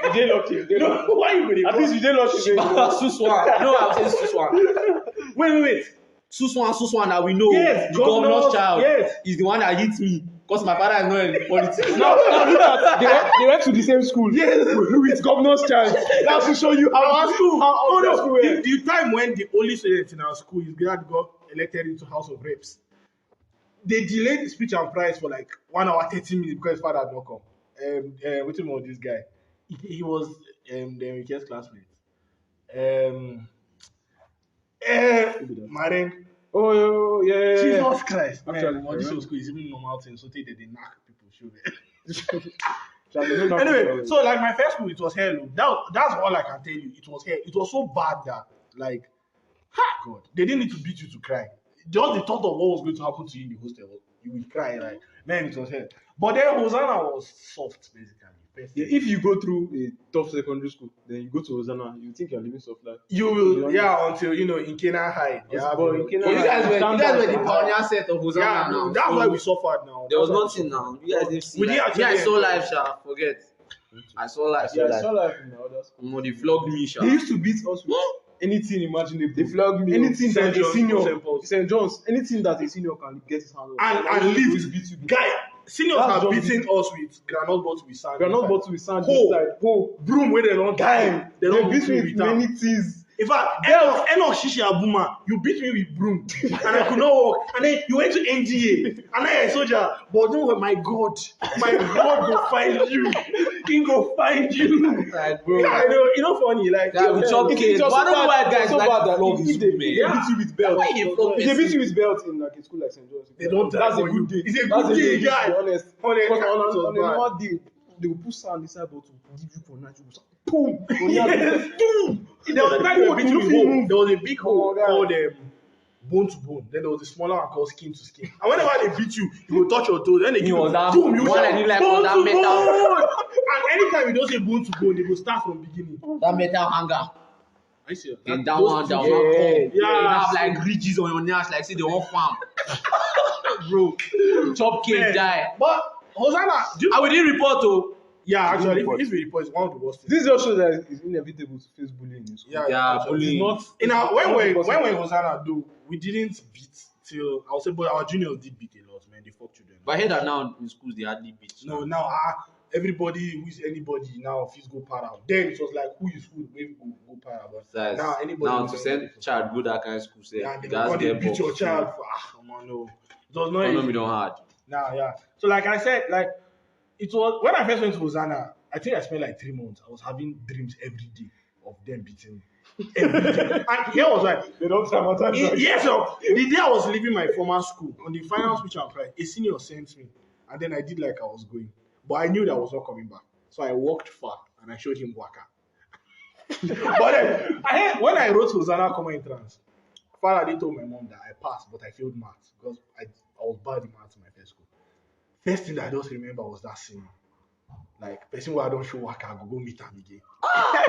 Speaker 3: You dey lucky. You dey
Speaker 1: No,
Speaker 3: lucky.
Speaker 1: why you really?
Speaker 3: At least you dey lucky.
Speaker 2: Shima Suswan. No, I'm saying Suswan.
Speaker 1: Wait.
Speaker 2: Suswan that we know.
Speaker 1: Yes,
Speaker 2: the governor's child.
Speaker 1: yes.
Speaker 2: Is the one that hit me. Because my father is not in politics.
Speaker 3: Now look at they went to the same school.
Speaker 1: Yes.
Speaker 3: With governor's child. That's to show you how
Speaker 1: Our school.
Speaker 3: how
Speaker 1: Oh
Speaker 3: our
Speaker 1: no,
Speaker 3: school were.
Speaker 1: the time when the only student in our school, his dad got elected into House of Reps. They delayed the speech and prize for like 1 hour 30 minutes because his father had not come. What's the name of this guy? He was the Weekend's classmate. Maren.
Speaker 3: Oh yeah.
Speaker 1: Jesus Christ.
Speaker 3: Actually,
Speaker 1: Man, well, this was school is even normal thing, so they knock people.
Speaker 3: Sure.
Speaker 1: Anyway, so like my first school, it was hell. That's all I can tell you. It was hell. It was so bad that like, God, they didn't need to beat you to cry. Just the thought of what was going to happen to you in the hostel, you will cry. Like, man, it was hell. But then Hosanna was soft, basically.
Speaker 3: Yeah, if you go through a tough secondary school, then you go to Hosanna, you think you're living soft life.
Speaker 1: You will, yeah, until in Canaan High. Yeah,
Speaker 3: But in Canaan
Speaker 2: You guys were the
Speaker 3: Standard.
Speaker 2: pioneer set of Hosanna
Speaker 1: yeah,
Speaker 2: now.
Speaker 1: that's
Speaker 2: So
Speaker 1: why we suffered now.
Speaker 2: there was
Speaker 1: That's why
Speaker 2: nothing now. You guys didn't see.
Speaker 1: We didn't
Speaker 2: Like,
Speaker 1: actually
Speaker 2: me, I saw
Speaker 1: enjoy
Speaker 2: live, Sha. Forget. I saw live.
Speaker 3: Yeah, I saw life in the other school.
Speaker 2: They flogged me, Sha.
Speaker 3: They used to beat us with anything imaginable.
Speaker 4: They flogged me.
Speaker 3: Anything
Speaker 1: St.
Speaker 3: that a
Speaker 1: John's,
Speaker 3: senior,
Speaker 1: St. Paul's.
Speaker 3: St. John's, anything that a senior can get his hand on.
Speaker 1: And lift.
Speaker 3: beat you.
Speaker 1: Guy, seniors
Speaker 3: That's
Speaker 1: have
Speaker 3: just
Speaker 1: beaten us with granite bottle with sand.
Speaker 3: We are not
Speaker 1: inside.
Speaker 3: bottle with sand
Speaker 1: Hoe.
Speaker 3: inside. Hoe.
Speaker 1: Broom where they don't
Speaker 3: Time.
Speaker 1: They
Speaker 3: They
Speaker 1: don't
Speaker 3: beat me
Speaker 1: with
Speaker 3: with
Speaker 1: that.
Speaker 3: many things.
Speaker 1: In fact, Enoch Shishi Abuma, you beat me with broom, and I could not walk. And then you went to NDA, and I a soldier. But no, my God will find you. He go find you.
Speaker 2: Like, bro.
Speaker 1: Yeah, I know. You know, funny. Like,
Speaker 2: Yeah, we chop
Speaker 3: It's
Speaker 2: kids. But
Speaker 3: just
Speaker 2: I don't know why guys
Speaker 3: so
Speaker 2: like
Speaker 3: bad
Speaker 2: to
Speaker 3: that
Speaker 2: flog
Speaker 3: if
Speaker 2: in
Speaker 3: they
Speaker 2: school, man.
Speaker 3: beat you with belt,
Speaker 2: Why you flog
Speaker 3: if they beat
Speaker 2: person?
Speaker 3: you with belt in like a school like St. John's,
Speaker 1: They don't
Speaker 3: that's
Speaker 1: die
Speaker 3: a
Speaker 1: for
Speaker 3: good
Speaker 1: you.
Speaker 3: day.
Speaker 1: It's a
Speaker 3: That's
Speaker 1: good day,
Speaker 3: to be
Speaker 1: guy.
Speaker 3: honest.
Speaker 1: On a
Speaker 3: Because
Speaker 1: campus
Speaker 3: on a
Speaker 1: was bad.
Speaker 3: normal day, they will put sand inside bottle, give you for night, you will say, boom, boom.
Speaker 1: There was a time they beat
Speaker 3: You
Speaker 1: me
Speaker 3: feel
Speaker 1: hole.
Speaker 3: move.
Speaker 1: There was a big hole
Speaker 3: Oh, God.
Speaker 1: called bone to bone. Then there was a smaller one called skin to skin. And whenever they beat you, you will touch your toes. Then they give you
Speaker 2: was that
Speaker 1: boom. You
Speaker 2: one
Speaker 1: shout,
Speaker 2: I didn't like
Speaker 1: bone
Speaker 2: was that
Speaker 1: to
Speaker 2: metal.
Speaker 1: bone. And anytime you don't say bone to bone, they will start from beginning.
Speaker 2: That metal hanger.
Speaker 1: I see.
Speaker 2: Then that one, come.
Speaker 1: Yeah.
Speaker 2: You have like ridges on your nails, like say they want farm. Bro, chop cake
Speaker 1: Man.
Speaker 2: die.
Speaker 1: But Hosanna, do you
Speaker 2: I will did report to.
Speaker 1: yeah, actually, if we report, it's one of the worst things.
Speaker 3: This just shows that it's inevitable to face bullying in school.
Speaker 2: Yeah,
Speaker 1: actually.
Speaker 2: bullying.
Speaker 3: It's not.
Speaker 1: In our, when
Speaker 3: it's
Speaker 1: we
Speaker 3: not possible.
Speaker 1: Hosanna do, we didn't beat till I would say, but our juniors did beat a lot, man. They fuck children.
Speaker 2: But I hear that now in schools they hardly beat.
Speaker 1: No, now everybody who is anybody now feels go para. Then it was like who is who, maybe go para. But
Speaker 2: Besides,
Speaker 1: now anybody
Speaker 2: now
Speaker 1: who's
Speaker 2: to send
Speaker 1: anybody-
Speaker 2: child go that kind of school, say
Speaker 1: yeah, they
Speaker 2: guys
Speaker 1: go
Speaker 2: get
Speaker 1: beat your
Speaker 2: boxed.
Speaker 1: child for come on, no. It was not
Speaker 2: Economy
Speaker 1: easy.
Speaker 2: don't hard.
Speaker 1: Nah, yeah. So like I said, like it was when I first went to Hosanna, I think I spent like 3 months. I was having dreams every day of them beating me. Every day. And here was like
Speaker 3: They don't traumatize us.
Speaker 1: yes, sir. The day I was leaving my former school, on the final speech I applied, a senior sent me, and then I did like I was going, but I knew that I was not coming back, so I walked far and I showed him waka. But then when I wrote Hosanna common entrance, Father they told my mom that I passed, but I failed maths because I was bad in maths in my first school. First thing that I just remember was that senior. Like person where I don't show waka, I go meet him again.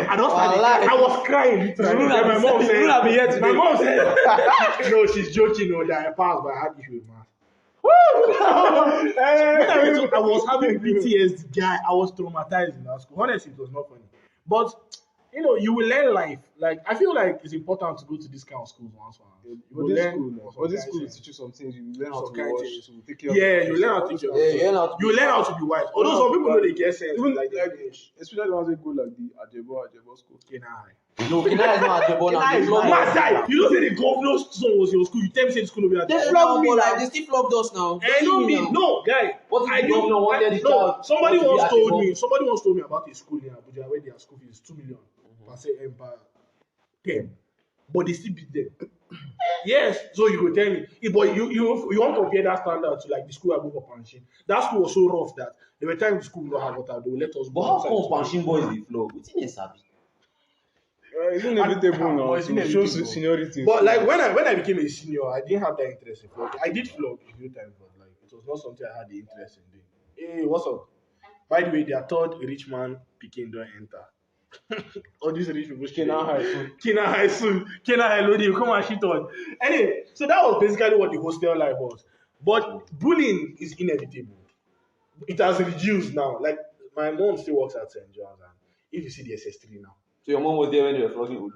Speaker 1: I don't
Speaker 2: Wallahi.
Speaker 1: I was crying literally. Then my mom said,
Speaker 2: Runa be here today.
Speaker 1: my mom said, no, she's joking, no, that I passed, but I had issue with math. I was having PTSD, guy. I was traumatized in that school. Honestly, it was not funny. But you will learn life. Like I feel like it's important to go to this kind of schools once. You
Speaker 3: But
Speaker 1: will
Speaker 3: this
Speaker 1: learn
Speaker 3: school,
Speaker 1: some
Speaker 3: but this
Speaker 1: kind
Speaker 3: school will
Speaker 1: things.
Speaker 3: teach you some things. You learn how
Speaker 1: Some
Speaker 3: to
Speaker 1: kind
Speaker 3: wash,
Speaker 1: things.
Speaker 3: to take care of
Speaker 1: Yeah,
Speaker 3: yourself.
Speaker 1: you learn how to teach
Speaker 2: Yeah, you learn how to
Speaker 1: You learn how to be wise. Although some people know they get sense.
Speaker 3: Even
Speaker 1: like
Speaker 3: like, especially the ones that go like the Ajebo school.
Speaker 2: No, Kina is not Ajebo now. They flog
Speaker 1: Mad
Speaker 2: us.
Speaker 1: die. You don't say the governor's son was your school. You tell me say the school will be at
Speaker 2: They flog me like they still flogged us now.
Speaker 1: I know me. No, guy.
Speaker 2: What if
Speaker 1: I
Speaker 2: the
Speaker 1: knew-
Speaker 2: governor wanted the
Speaker 1: no,
Speaker 2: child
Speaker 1: Somebody
Speaker 2: to be
Speaker 1: once
Speaker 2: at
Speaker 1: told
Speaker 2: the
Speaker 1: me. Somebody once told me about a school in Abuja where their school fees is 2 million per term, but they still beat them. Yes, so you go tell me, but you want to compare that standard to like the school I go for Panshin. That school was so rough that there were times the school don't have water. They will let us go.
Speaker 2: But how
Speaker 1: outside
Speaker 2: come
Speaker 1: the school.
Speaker 2: Panshin boys they flog? What's in sabi?
Speaker 3: It's inevitable now.
Speaker 1: It's
Speaker 3: To
Speaker 1: inevitable.
Speaker 3: show seniority.
Speaker 1: But like when I became a senior, I didn't have that interest in flog. I did flog a few times, but like it was not something I had the interest in doing. Hey, what's up? By the way, their third rich man picking don't enter. All these rich people
Speaker 3: Canaan High School.
Speaker 1: Canaan High soon. Canaan High loading, come and shit on. Anyway, so that was basically what the hostel life was. But bullying is inevitable. It has reduced now. Like my mom still works at St. John's, and if you see the SS3 now,
Speaker 2: So your mom was there when they were flogging Olu.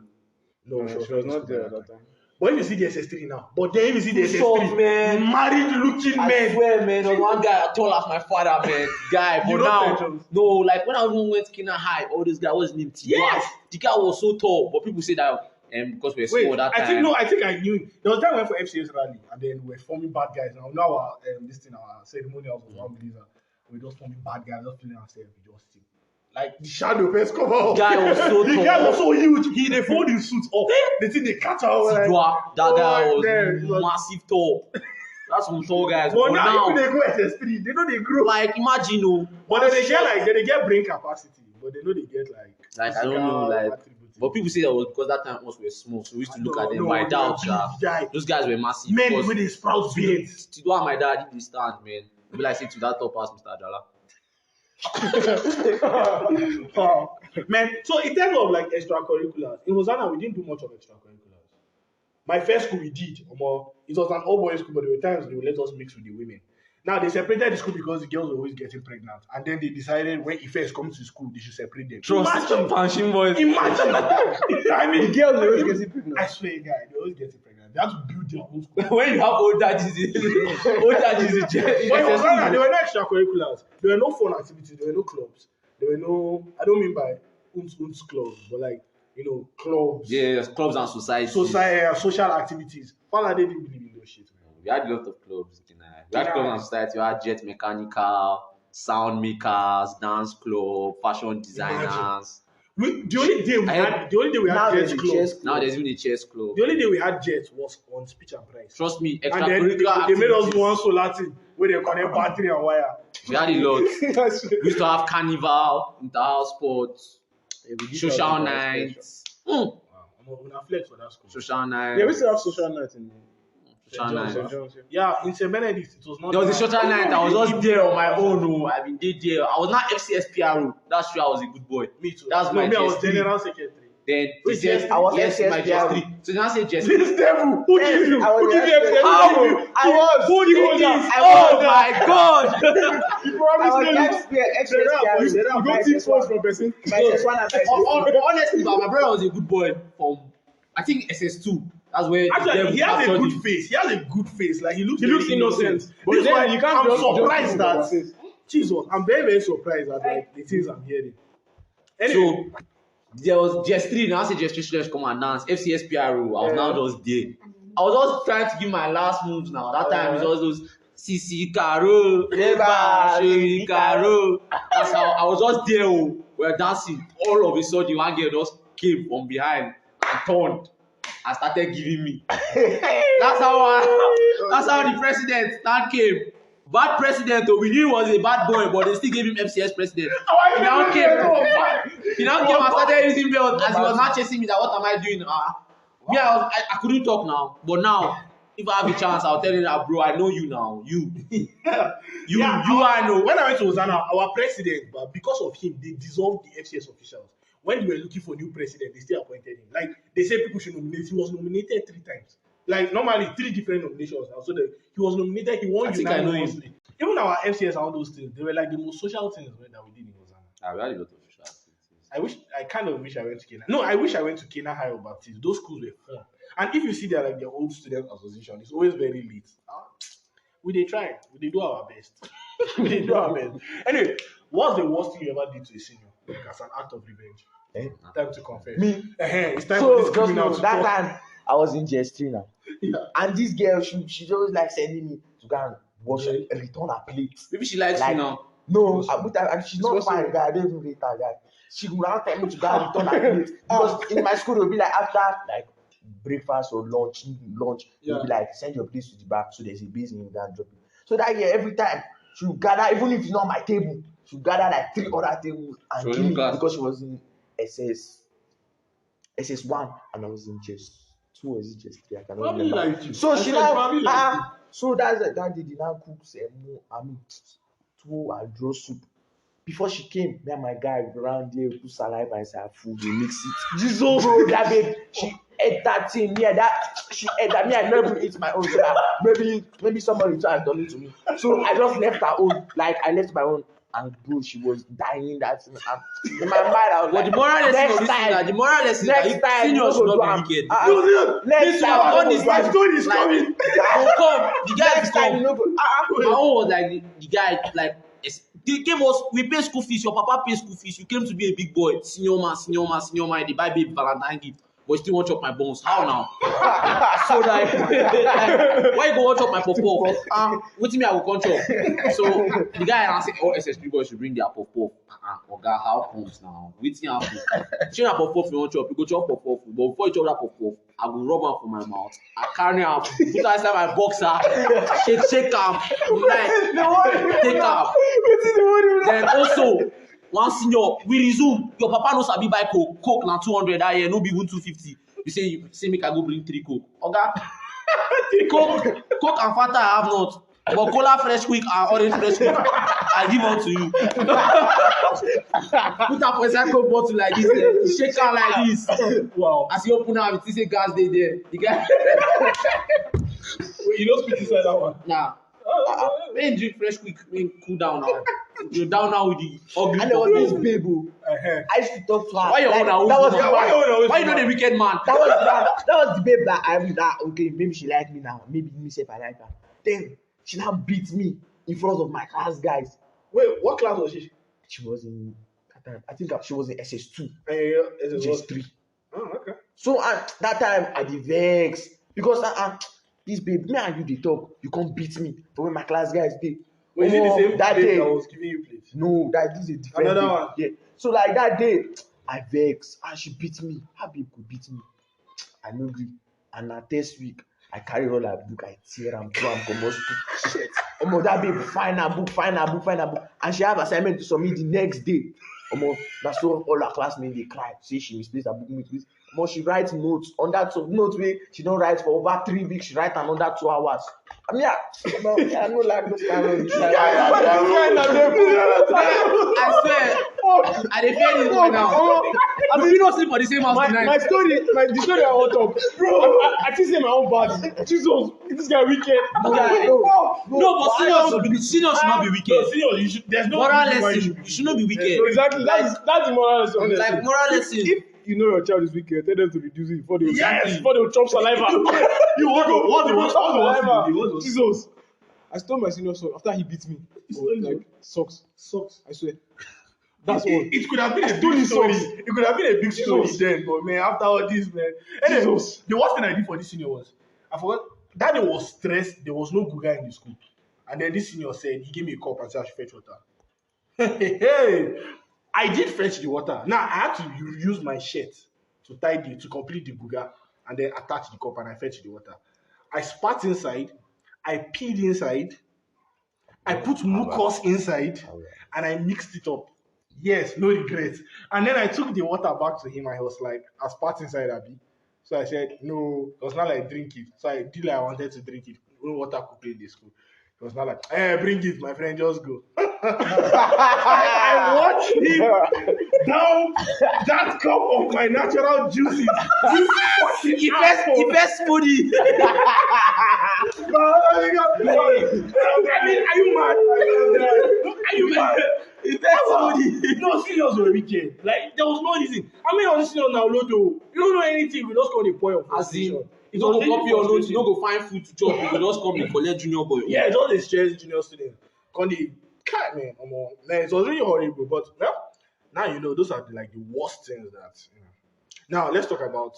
Speaker 1: no,
Speaker 3: She was
Speaker 1: in
Speaker 3: not
Speaker 1: school
Speaker 3: there
Speaker 1: by
Speaker 3: at that time.
Speaker 1: But if you see the SS3 now, but then if you see the
Speaker 2: Short,
Speaker 1: SS3,
Speaker 2: man.
Speaker 1: married looking
Speaker 2: I
Speaker 1: men.
Speaker 2: swear, man, there was one guy tall as my father, man. Guy,
Speaker 1: You
Speaker 2: but
Speaker 1: know
Speaker 2: now,
Speaker 1: St. John's?
Speaker 2: no, like when I even went to Kina High, all this guy was named T.
Speaker 1: Yes.
Speaker 2: The guy was so tall, but people say that because we were small
Speaker 1: Wait,
Speaker 2: that time.
Speaker 1: I think I knew him. There was a time I went for FCS rally, and then we're forming bad guys. Now our our ceremonials was one blazer. We're just forming bad guys, just feeling ourselves. We just see. Like the shadow first come out.
Speaker 2: The guy was so
Speaker 1: the
Speaker 2: tall.
Speaker 1: guy was so huge. They fold his suit up. The thing they catch out. Like,
Speaker 2: That guy
Speaker 1: oh,
Speaker 2: was
Speaker 1: man, it was-
Speaker 2: massive tall. That's some tall guys.
Speaker 1: But
Speaker 2: But
Speaker 1: now,
Speaker 2: now,
Speaker 1: if they go SS3, they know they grow.
Speaker 2: like imagine,
Speaker 1: But then they get brain capacity. But they know they get like
Speaker 2: I don't know, like.
Speaker 1: attributes.
Speaker 2: But people say that was because that time us were small, so we used to look
Speaker 1: No,
Speaker 2: at them.
Speaker 1: no,
Speaker 2: My
Speaker 1: no,
Speaker 2: dad,
Speaker 1: big guy.
Speaker 2: those guys were massive.
Speaker 1: Men
Speaker 2: because
Speaker 1: with his sprout beards.
Speaker 2: to do my dad, he stand, man. Be like say to that top pass, Mr. Ajala.
Speaker 1: Man, so in terms of like extracurriculars, in Hosanna we didn't do much of extracurriculars. My first school we did, it was an all boys school, but there were times they would let us mix with the women. Now they separated the school because the girls were always getting pregnant, and then they decided when Ifes comes to school, they should separate them. Imagine,
Speaker 2: punching boys.
Speaker 1: imagine. I mean,
Speaker 3: The girls always getting pregnant.
Speaker 1: I swear, guy, they always getting pregnant. They have to build their own school.
Speaker 2: When you have old daddies, old daddies,
Speaker 1: But in Hosanna, there were no extracurriculars. There were no fun activities. There were no clubs. There were no. I don't mean by uns clubs, but like clubs.
Speaker 2: yeah, clubs and society.
Speaker 1: Social activities. Father, they didn't believe in those shit, man.
Speaker 2: We had a lot of clubs. We had clubs and society. We had jet mechanical, sound makers, dance club, fashion designers.
Speaker 1: The only day we had
Speaker 4: there's
Speaker 1: Jets
Speaker 4: a
Speaker 1: club.
Speaker 4: chess
Speaker 2: Now there's even a chess club.
Speaker 1: The only day we had Jets was on speech and price.
Speaker 2: Trust me,
Speaker 1: And then they
Speaker 2: extracurricular
Speaker 1: made us
Speaker 2: activities.
Speaker 1: one solar thing where they connect battery and wire.
Speaker 2: We had a lot. We used to have carnival, inter-house sports, social nights.
Speaker 1: Wow, I'm gonna flex for that school.
Speaker 2: Social nights.
Speaker 3: Yeah, we still have social night in
Speaker 2: social nights.
Speaker 3: St. John's. Yeah.
Speaker 1: Yeah, in St. Benedict, it was not.
Speaker 2: There was a social night. I was just there on my own. Oh, I've been there. I was not FCS PRO. That's true. I was a good boy.
Speaker 1: Me too.
Speaker 2: That's
Speaker 1: no,
Speaker 2: my
Speaker 1: me, I was
Speaker 2: GS3.
Speaker 1: general secretary.
Speaker 2: Then
Speaker 1: Which
Speaker 2: they said,
Speaker 1: GS3? I
Speaker 4: was
Speaker 2: yes,
Speaker 4: FCS
Speaker 2: my
Speaker 4: PRO.
Speaker 2: GS3. So now say GS3.
Speaker 1: This devil, who give you?
Speaker 4: I was
Speaker 1: Who give you?
Speaker 4: FCS.
Speaker 1: How?
Speaker 4: I was.
Speaker 1: Who give you?
Speaker 2: Oh my God!
Speaker 1: You probably
Speaker 4: I was XPS.
Speaker 1: you go take phones from person.
Speaker 2: Honestly, but my brother was a good boy from I think SS2. That's where the
Speaker 1: Actually,
Speaker 2: devil
Speaker 1: he has a
Speaker 2: captured
Speaker 1: good
Speaker 2: him.
Speaker 1: face. He has a good face. Like he looks
Speaker 3: looks
Speaker 1: very
Speaker 3: innocent. But
Speaker 1: This is
Speaker 3: then
Speaker 1: why
Speaker 3: you can't
Speaker 1: I'm
Speaker 3: just
Speaker 1: surprised
Speaker 3: judge
Speaker 1: that
Speaker 3: him.
Speaker 1: Jesus, I'm very, very surprised at like the things I'm hearing. Anyway,
Speaker 2: So there was GS3. Now I say GS3 students come and dance. FCS PRO. I was now just there. I was just trying to give my last moves now. That time it was those CC Caro, Eba, Sherry Caro. That's how I was just there. Oh, we were dancing. All of a sudden, one girl just came from behind and turned and started giving me. That's how the president stand came. Bad president, though, we knew he was a bad boy, but they still gave him FCS president. He now came and started using belt as he was not chasing me. That what am I doing? I couldn't talk now, but now if I have a chance, I'll tell you that, bro. I know you now. You I know.
Speaker 1: when I went to Hosanna, our president, but because of him, they dissolved the FCS officials. When they were looking for new president, they still appointed him. Like they said, people should nominate. He was nominated 3 times. Like normally 3 different nominations. And so he was nominated. He won.
Speaker 2: I think I know him.
Speaker 1: unanimously. Even our FCS and all those things, they were like the most social things that we did in Hosanna.
Speaker 2: We had a lot of social activities.
Speaker 1: I kind of wish I went to Kenya. No, I wish I went to Kenya High or Baptist. Those schools were fun. And if you see their old student association, it's always very lit. We they try. We they do our best. We they do our best. Anyway, what's the worst thing you ever did to a senior? Like as an act of revenge. Time to confess.
Speaker 4: Me.
Speaker 1: It's time for
Speaker 4: So
Speaker 1: this
Speaker 4: just
Speaker 1: criminal
Speaker 4: know
Speaker 1: to
Speaker 4: that
Speaker 1: talk.
Speaker 4: time I was in GS3 now.
Speaker 1: Yeah.
Speaker 4: And this girl, she's always like sending me to go and wash
Speaker 1: Okay.
Speaker 4: return her plate.
Speaker 2: Maybe she likes
Speaker 4: Like,
Speaker 2: you now.
Speaker 4: No, and she's not
Speaker 1: Supposed to-
Speaker 4: fine, guy. I don't even rate her, guy. She would now tell me to go and return her plate. Because in my school, it would be like after like breakfast or lunch, it would be like send your place to the back. So there's a base and you can drop it. So that year, every time she would gather, even if it's not my table, she would gather like 3 other tables and
Speaker 2: So
Speaker 4: give
Speaker 2: you
Speaker 4: me
Speaker 2: class?
Speaker 4: because she was in SS1 and I was in GS2 or is it GS3? I cannot
Speaker 1: Probably
Speaker 4: remember.
Speaker 1: like you.
Speaker 4: So
Speaker 1: I
Speaker 4: she
Speaker 1: said
Speaker 4: now,
Speaker 1: probably like you.
Speaker 4: so that's that day they now cook tuwo and draw soup. Before she came, me and my guy around there put saliva inside food, we mix it. Jesus, bro, that babe, she ate that thing. Me and that, she ate that. Me, I never eat my own. So that maybe somebody tried and done it to me. So I just left her own. Like I left my own And bro, she was dying that thing. In my mind, I was
Speaker 2: But
Speaker 4: like,
Speaker 2: the moral lesson
Speaker 4: next
Speaker 2: of this thing,
Speaker 4: time,
Speaker 2: the moral lesson is that
Speaker 4: next time,
Speaker 2: seniors should
Speaker 4: no go
Speaker 2: not
Speaker 4: do
Speaker 2: be
Speaker 4: am.
Speaker 2: wicked.
Speaker 4: Next
Speaker 2: This
Speaker 4: time,
Speaker 2: one, all
Speaker 4: no
Speaker 2: this
Speaker 4: go
Speaker 1: My
Speaker 4: do am.
Speaker 1: story is
Speaker 2: like,
Speaker 1: coming.
Speaker 2: will come. The guy
Speaker 4: Next time,
Speaker 2: will
Speaker 4: no
Speaker 2: come.
Speaker 4: go.
Speaker 2: My own was like the guy like they came us. We pay school fees. Your papa pay school fees. You came to be a big boy, senior man, senior man, senior man. They buy baby Valentine gift, but you still want chop my bones. How now? So like, why you go want chop my pop pop? Wait me, I will come chop. So the guy answered, all SSP boys should bring their pop pop. Oga, how comes now? Waiting happen. Share that pop pop you want chop. You go chop pop pop, but before you chop that pop pop, I will rub am for my mouth. I carry am, put am inside my boxer, shake am, like take am. Then also, one senior, we resume. Your papa no sabi buy coke. Coke na 200 that year, no be even 250. You say make I go bring 3 coke. Oga, coke and Fanta I have not. But cola fresh quick and orange fresh quick, I give on to you. Put am for inside coke bottle like this, shake am like this.
Speaker 1: Wow.
Speaker 2: As you open am, you see say gas dey there. The guy.
Speaker 1: Wait, you don't speak inside that one.
Speaker 2: Nah. When you drink fresh quick, when cool down now. You're down now with the ugly.
Speaker 4: And there was this babe.
Speaker 1: Uh-huh.
Speaker 4: I used to talk to her.
Speaker 2: Why your
Speaker 4: like,
Speaker 2: own always
Speaker 4: that was
Speaker 2: woman?
Speaker 1: Yeah, why your own always
Speaker 2: Why you know
Speaker 1: woman?
Speaker 2: the wicked man?
Speaker 4: that was the babe that I was that okay, maybe she like me now, maybe me say I like her. Then she now beat me in front of my class guys.
Speaker 1: Wait, what class was she?
Speaker 4: She was in that time, I think she was in SS2,
Speaker 1: SS3.
Speaker 4: SS3.
Speaker 1: Oh, okay.
Speaker 4: So that time I dey vex because this babe, me and you dey talk, you come beat me for when my class guys dey.
Speaker 1: Wait, is it the same
Speaker 4: that
Speaker 1: babe
Speaker 4: day?
Speaker 1: that was giving you plates?
Speaker 4: No, that this is a different
Speaker 1: Another
Speaker 4: babe.
Speaker 1: one?
Speaker 4: Yeah. So like that day, I vex and she beat me. How babe could beat me? I no gree. And na next week, I carry all her book, I tear am, throw am comot school. Shit. That babe find her book. And she have assignment to submit the next day. That's so all her classmates dey cry. Say she misplaced her book. She write notes. On that note wey she don write for over 3 weeks, she write another 2 hours. I mean, I no like those kind of
Speaker 2: I swear, I dey fear this boy now. I mean, you don't sleep for the same house tonight.
Speaker 3: The story I want to talk, bro. I think say my own bad. Jesus, this guy wicked.
Speaker 2: No, but seniors should not be
Speaker 1: No,
Speaker 2: wicked.
Speaker 1: senior, you should. There's no
Speaker 2: Moral
Speaker 1: reason why
Speaker 2: lesson, you should not be wicked.
Speaker 3: So exactly, that's the moral lesson.
Speaker 2: Like moral lesson.
Speaker 3: If you know your child is wicked, tell them to reduce it before they
Speaker 1: Yes.
Speaker 3: before they will chop saliva.
Speaker 1: What
Speaker 3: Jesus. I stole my senior son after he beat me.
Speaker 1: stole
Speaker 3: Like
Speaker 1: you?
Speaker 3: socks.
Speaker 1: Socks.
Speaker 3: I swear. That's all.
Speaker 1: It could have been a
Speaker 3: stole
Speaker 1: big
Speaker 3: his
Speaker 1: story.
Speaker 3: socks.
Speaker 1: It could have been a big story
Speaker 3: Jesus.
Speaker 1: then, but man, after all this, man. Anyway,
Speaker 3: Jesus.
Speaker 1: the worst thing I did for this senior was I forgot that day was stressed. There was no guga in the school, and then this senior said he gave me a cup and said I should fetch water. Hey, I did fetch the water. Now I had to use my shirt to complete the guga and then attach the cup and I fetched the water. I spat inside, I peed inside, I put mucus inside, and I mixed it up. Yes, no regret. And then I took the water back to him. I was like, I spat inside Abby. So I said, no, it was not like drink it. So I did like I wanted to drink it. No water could play in the school. It was not like, hey, bring it, my friend, just go. I watched him down that cup of my natural juices.
Speaker 2: He best foodie.
Speaker 1: I mean, are you mad? Are you mad?
Speaker 2: He best foodie.
Speaker 1: No, seniors were wicked. Like, there was no reason. I mean, on seniors now, Lodo, you don't know anything. We just call the point of
Speaker 2: As
Speaker 1: frustration.
Speaker 2: in, you don't go copy your notes, you don't go find food to chop, you go just come and collect junior boy.
Speaker 1: Yeah, it's all the stress junior students. Can they, man, it was really horrible. But now you know those are like the worst things that. You know. Now let's talk about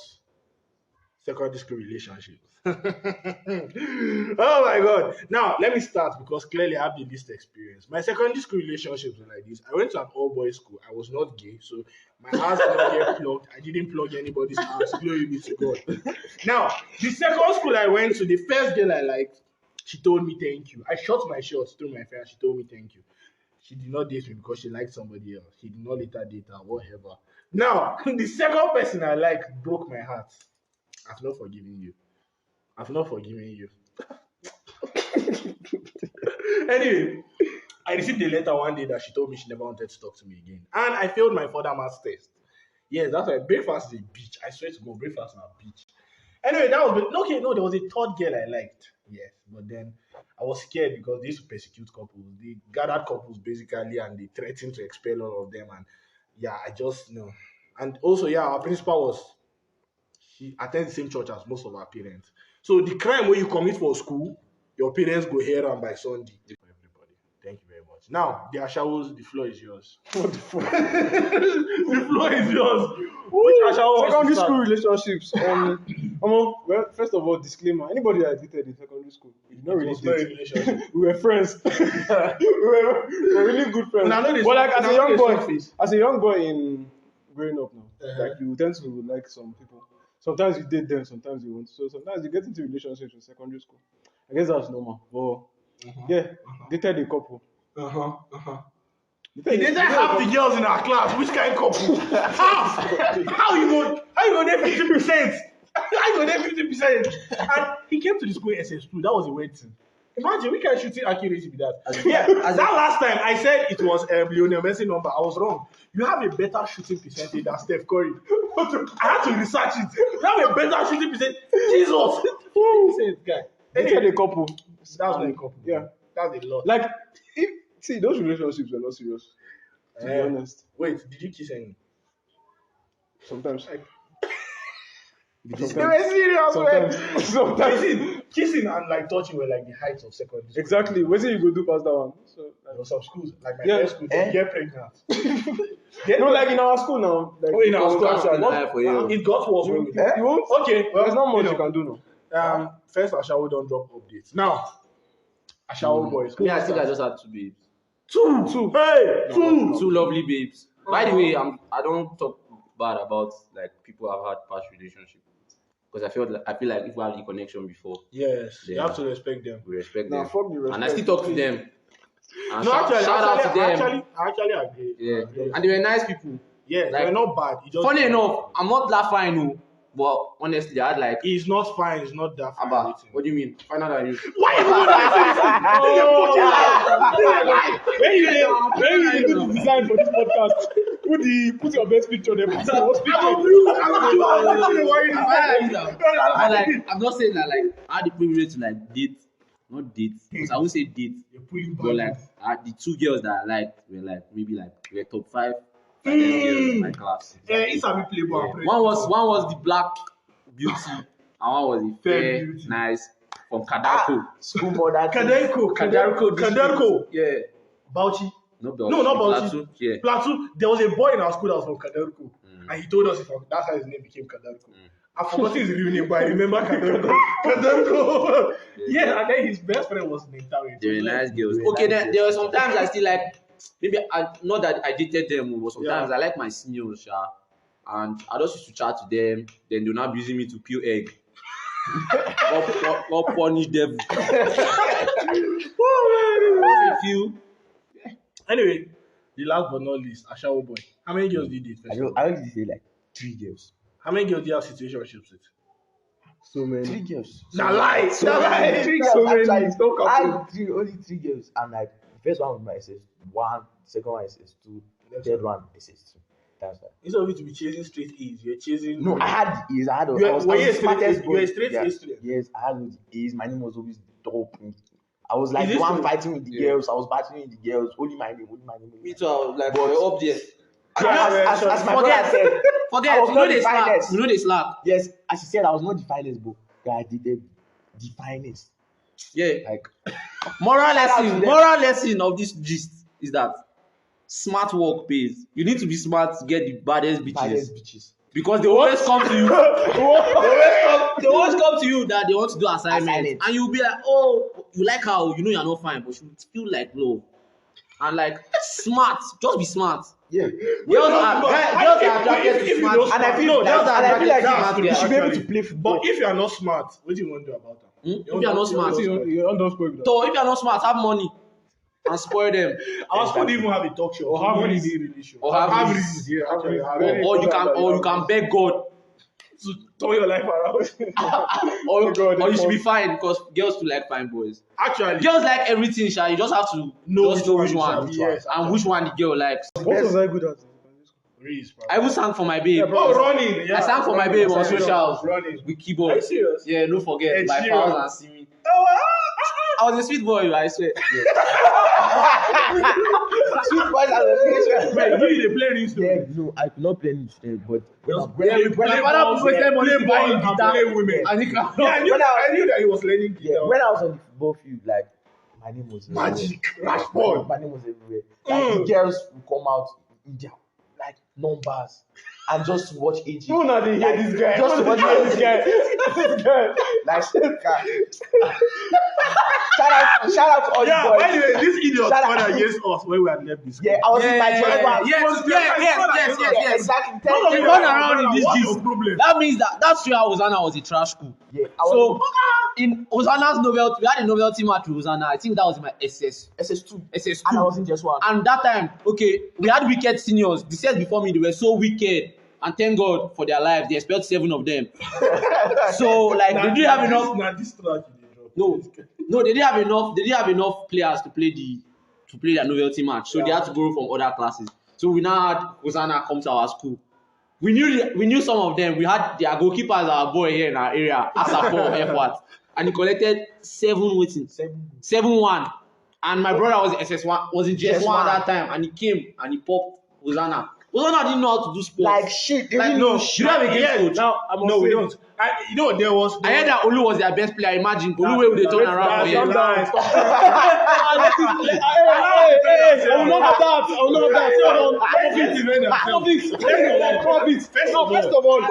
Speaker 1: secondary school relationships. Oh my god! Now let me start because clearly I have the least experience. My secondary school relationships were like this. I went to an all-boys school. I was not gay, so my ass did not get plugged. I didn't plug anybody's ass. Glory be to God. Now the second school I went to, the first girl I liked, she told me thank you. I shot my shot through my friend. She told me thank you. She did not date me because she liked somebody else. She did not later date her, whatever. Now, the second person I liked broke my heart. I've not forgiven you. I've not forgiven you. Anyway, I received a letter one day that she told me she never wanted to talk to me again. And I failed my further maths test. Yes, that's why breakfast is a bitch. I swear to God, breakfast is a bitch. Anyway, that was okay. No, there was a third girl I liked. Yes, but then I was scared because they used to persecute couples. They gathered couples basically, and they threatened to expel all of them. And yeah, I just know. And also, yeah, our principal was she attends the same church as most of our parents. So the crime where you commit for school, your parents go here and by Sunday. For everybody. Thank you very much. Now, the Ashawos, the floor is yours. What the fuck? The floor is yours. Which Ashawo?
Speaker 3: Secondary school relationships. Well, first of all, disclaimer: anybody that I dated in secondary school, we did not really date. We were friends. we were really good friends. But like as a young boy in growing up now, like you tend to like some people. Sometimes you date them, sometimes you won't. So sometimes you get into relationships in secondary school. I guess that's normal. But yeah, dated a couple.
Speaker 1: He didn't have the girls in our class. Which kind of couple? How you go there 50%? How you go there 50%? And he came to the school in SS2. That was a weird thing. Imagine, we can shooting accuracy with that. That last time I said it was Lionel Messi number. I was wrong. You have a better shooting percentage than Steph Curry. I had to research it. You have a better shooting percentage. Jesus. 50% guy.
Speaker 3: Dated a couple.
Speaker 1: That's not a couple.
Speaker 3: Yeah.
Speaker 1: That's a lot.
Speaker 3: Like, see, those relationships were not serious. To be honest.
Speaker 1: Wait, did you kiss any?
Speaker 3: Sometimes.
Speaker 1: They were serious.
Speaker 3: Sometimes.
Speaker 1: Kissing and like touching were like the heights of secondary school.
Speaker 3: Exactly. Where you go do past that one? So,
Speaker 1: there were some schools, like my first school, they get pregnant.
Speaker 3: No, like in our school now. Like,
Speaker 1: in our school, actually. It got worse.
Speaker 3: You won't?
Speaker 1: Okay, well,
Speaker 3: there's not much you can do now.
Speaker 1: First, Ashawo don't drop updates. Now, Ashawo boys.
Speaker 2: Me, I think I just had 2 babes.
Speaker 1: Two. Hey, two.
Speaker 2: 2 lovely babes. By the way, I don't talk bad about like people I've had past relationships because I feel like if we had the connection before.
Speaker 1: Yes, you have to respect them.
Speaker 2: We respect
Speaker 3: Now,
Speaker 2: them,
Speaker 3: fuck the respect.
Speaker 2: and I still talk to them. And
Speaker 1: No,
Speaker 2: shout out to them.
Speaker 1: I actually agree.
Speaker 2: Yeah, and they were nice people.
Speaker 1: Yeah,
Speaker 2: Like,
Speaker 1: they're not bad.
Speaker 2: Funny enough, I'm not that fine, no. But honestly, I had like.
Speaker 1: He's not fine. He's not that fine.
Speaker 2: Abba, what do you mean? Finer than you?
Speaker 1: Why you doing that?
Speaker 3: When you do the design for this podcast, put your best picture there. Put your worst picture.
Speaker 2: I'm not saying that like I had the privilege to like date, not date, because I won't say date, but like the 2 girls that I liked were like maybe like were top 5 girls in my class.
Speaker 1: It's a playboy.
Speaker 2: One was the black beauty, and one was the fair, nice from Kadarko.
Speaker 4: Schoolboy that
Speaker 1: Kadarko.
Speaker 2: Yeah.
Speaker 1: Bauchi.
Speaker 2: No,
Speaker 1: not Bauchi.
Speaker 2: Plateau. Yeah.
Speaker 1: Plateau. There was a boy in our school that was from Kadarko, and he told us that's how his name became Kadarko. I forgot his real name, but I remember Kadarko. Yeah, and then his best friend was named Tawe.
Speaker 2: They were nice girls. Okay, then there were sometimes I still like. Maybe not that I dated them, but sometimes I like my seniors, and I just used to chat to them. Then they're not using me to peel egg. or punish them.
Speaker 1: Anyway, the last but not least, Ashawo boy. How many girls did you date?
Speaker 4: I only say like 3 girls.
Speaker 1: How many girls do you have situationships with?
Speaker 3: So many.
Speaker 4: 3 girls.
Speaker 1: Nah, lie.
Speaker 4: 3 girls.
Speaker 3: So many.
Speaker 4: Actually, I had only 3 girls, and like the first one was my SS1, second one SS2, third one SS2. That's why.
Speaker 1: Instead of you to be chasing straight A's, you're chasing.
Speaker 4: No, I had A's. I was
Speaker 1: smartest boy. You're a straight A student.
Speaker 4: Yes, I had A's. My name was always dope. I was like the one fighting with the girls. I was battling with the girls. Only my name.
Speaker 2: Me too. I was like, we're up there.
Speaker 4: As my brother said,
Speaker 2: forget. You know they slack.
Speaker 4: Yes, as she said, I was not the finest, but I did the finest.
Speaker 2: Yeah.
Speaker 4: Like
Speaker 2: moral lesson of this gist is that smart work pays. You need to be smart to get the baddest bitches. Because they always come to you. They always come to you that they want to do assignment. And you'll be like, oh, you like how you know you're not fine, but you feel like low. And like smart, just be smart.
Speaker 4: Yeah.
Speaker 2: Girls are attracted to smart.
Speaker 4: And I feel like you should be able to play football.
Speaker 1: But if you are not smart, what do you want to do about that?
Speaker 2: If you are not smart,
Speaker 3: So if you
Speaker 2: are not smart, have money and spoil them.
Speaker 1: Our school didn't even have a talk show.
Speaker 3: Or have
Speaker 1: reasons.
Speaker 2: Or have
Speaker 1: reasons. Yeah, actually.
Speaker 2: Or you can beg God.
Speaker 1: To turn your life around.
Speaker 2: or you should be fine because girls do like fine boys.
Speaker 1: Actually,
Speaker 2: girls like everything, you just have to know which one.
Speaker 1: Yes,
Speaker 2: and which one the girl likes.
Speaker 3: What was I good at?
Speaker 1: Reese,
Speaker 2: I even sang for my babe.
Speaker 1: Oh, running. Yeah,
Speaker 2: I sang for my babe on
Speaker 1: running,
Speaker 2: socials
Speaker 1: running.
Speaker 2: with
Speaker 1: Are
Speaker 2: keyboard.
Speaker 1: you serious?
Speaker 2: Yeah, no forget.
Speaker 1: Ed
Speaker 2: By
Speaker 1: Sheeran.
Speaker 2: Powers and Simi. I was a sweet boy, I swear.
Speaker 4: Sweet boys and location.
Speaker 1: Wait, you dey play Reese?
Speaker 4: Yeah, no, I could not play it, but
Speaker 2: My father was spend money to buy him
Speaker 1: and
Speaker 2: guitar.
Speaker 1: play women.
Speaker 2: And he can
Speaker 1: Yeah, I knew that he was learning
Speaker 4: yeah,
Speaker 1: guitar.
Speaker 4: when I was on the football field, like my name was
Speaker 1: Magic,
Speaker 4: everywhere.
Speaker 1: Rashford.
Speaker 4: My name was everywhere. Like the girls would come out in their like numbers and just to watch AG.
Speaker 3: Who not dey hear this guy?
Speaker 4: Just to watch
Speaker 3: this guy. This guy.
Speaker 4: like shout out to all
Speaker 1: Yeah,
Speaker 4: the boys.
Speaker 1: by the way, this idiot
Speaker 4: Shout out-
Speaker 1: fought against us when we had left this.
Speaker 4: Yeah, I was in my chest.
Speaker 2: yes.
Speaker 4: Exactly.
Speaker 2: He run around in this
Speaker 1: What's
Speaker 2: gist.
Speaker 1: your problem?
Speaker 2: That means that's where Hosanna was a trash school.
Speaker 4: Yeah,
Speaker 2: So in Hosanna's novelty, we had a novelty match with Hosanna. I think that was in my
Speaker 4: SS2.
Speaker 2: SS2.
Speaker 4: And I was in just one.
Speaker 2: And that time, okay, we had wicked seniors. The sets before me, they were so wicked. And thank God for their lives. They expelled 7 of them. So like they didn't have enough.
Speaker 1: Not this track you dey drop.
Speaker 2: No, they didn't have enough. They didn't have enough players to play their novelty match. So they had to borrow from other classes. So we now had Hosanna come to our school. We knew some of them. We had their goalkeeper as our boy here in our area, Asapo F1, and he collected 7-1. And my brother was in SS1, was in GS1 at that time, and he came and he popped Hosanna. Hosanna didn't know how to do sports.
Speaker 4: Like shit. They
Speaker 2: Like,
Speaker 4: didn't
Speaker 2: no,
Speaker 4: know
Speaker 2: you
Speaker 4: shit.
Speaker 2: don't have a game coach.
Speaker 3: Now
Speaker 1: No, we don't. There was.
Speaker 2: I heard that Olu was their best player. Imagine Olu where would they turn around for him.
Speaker 1: Nice.
Speaker 3: I will not have that. I will not have that. First of all,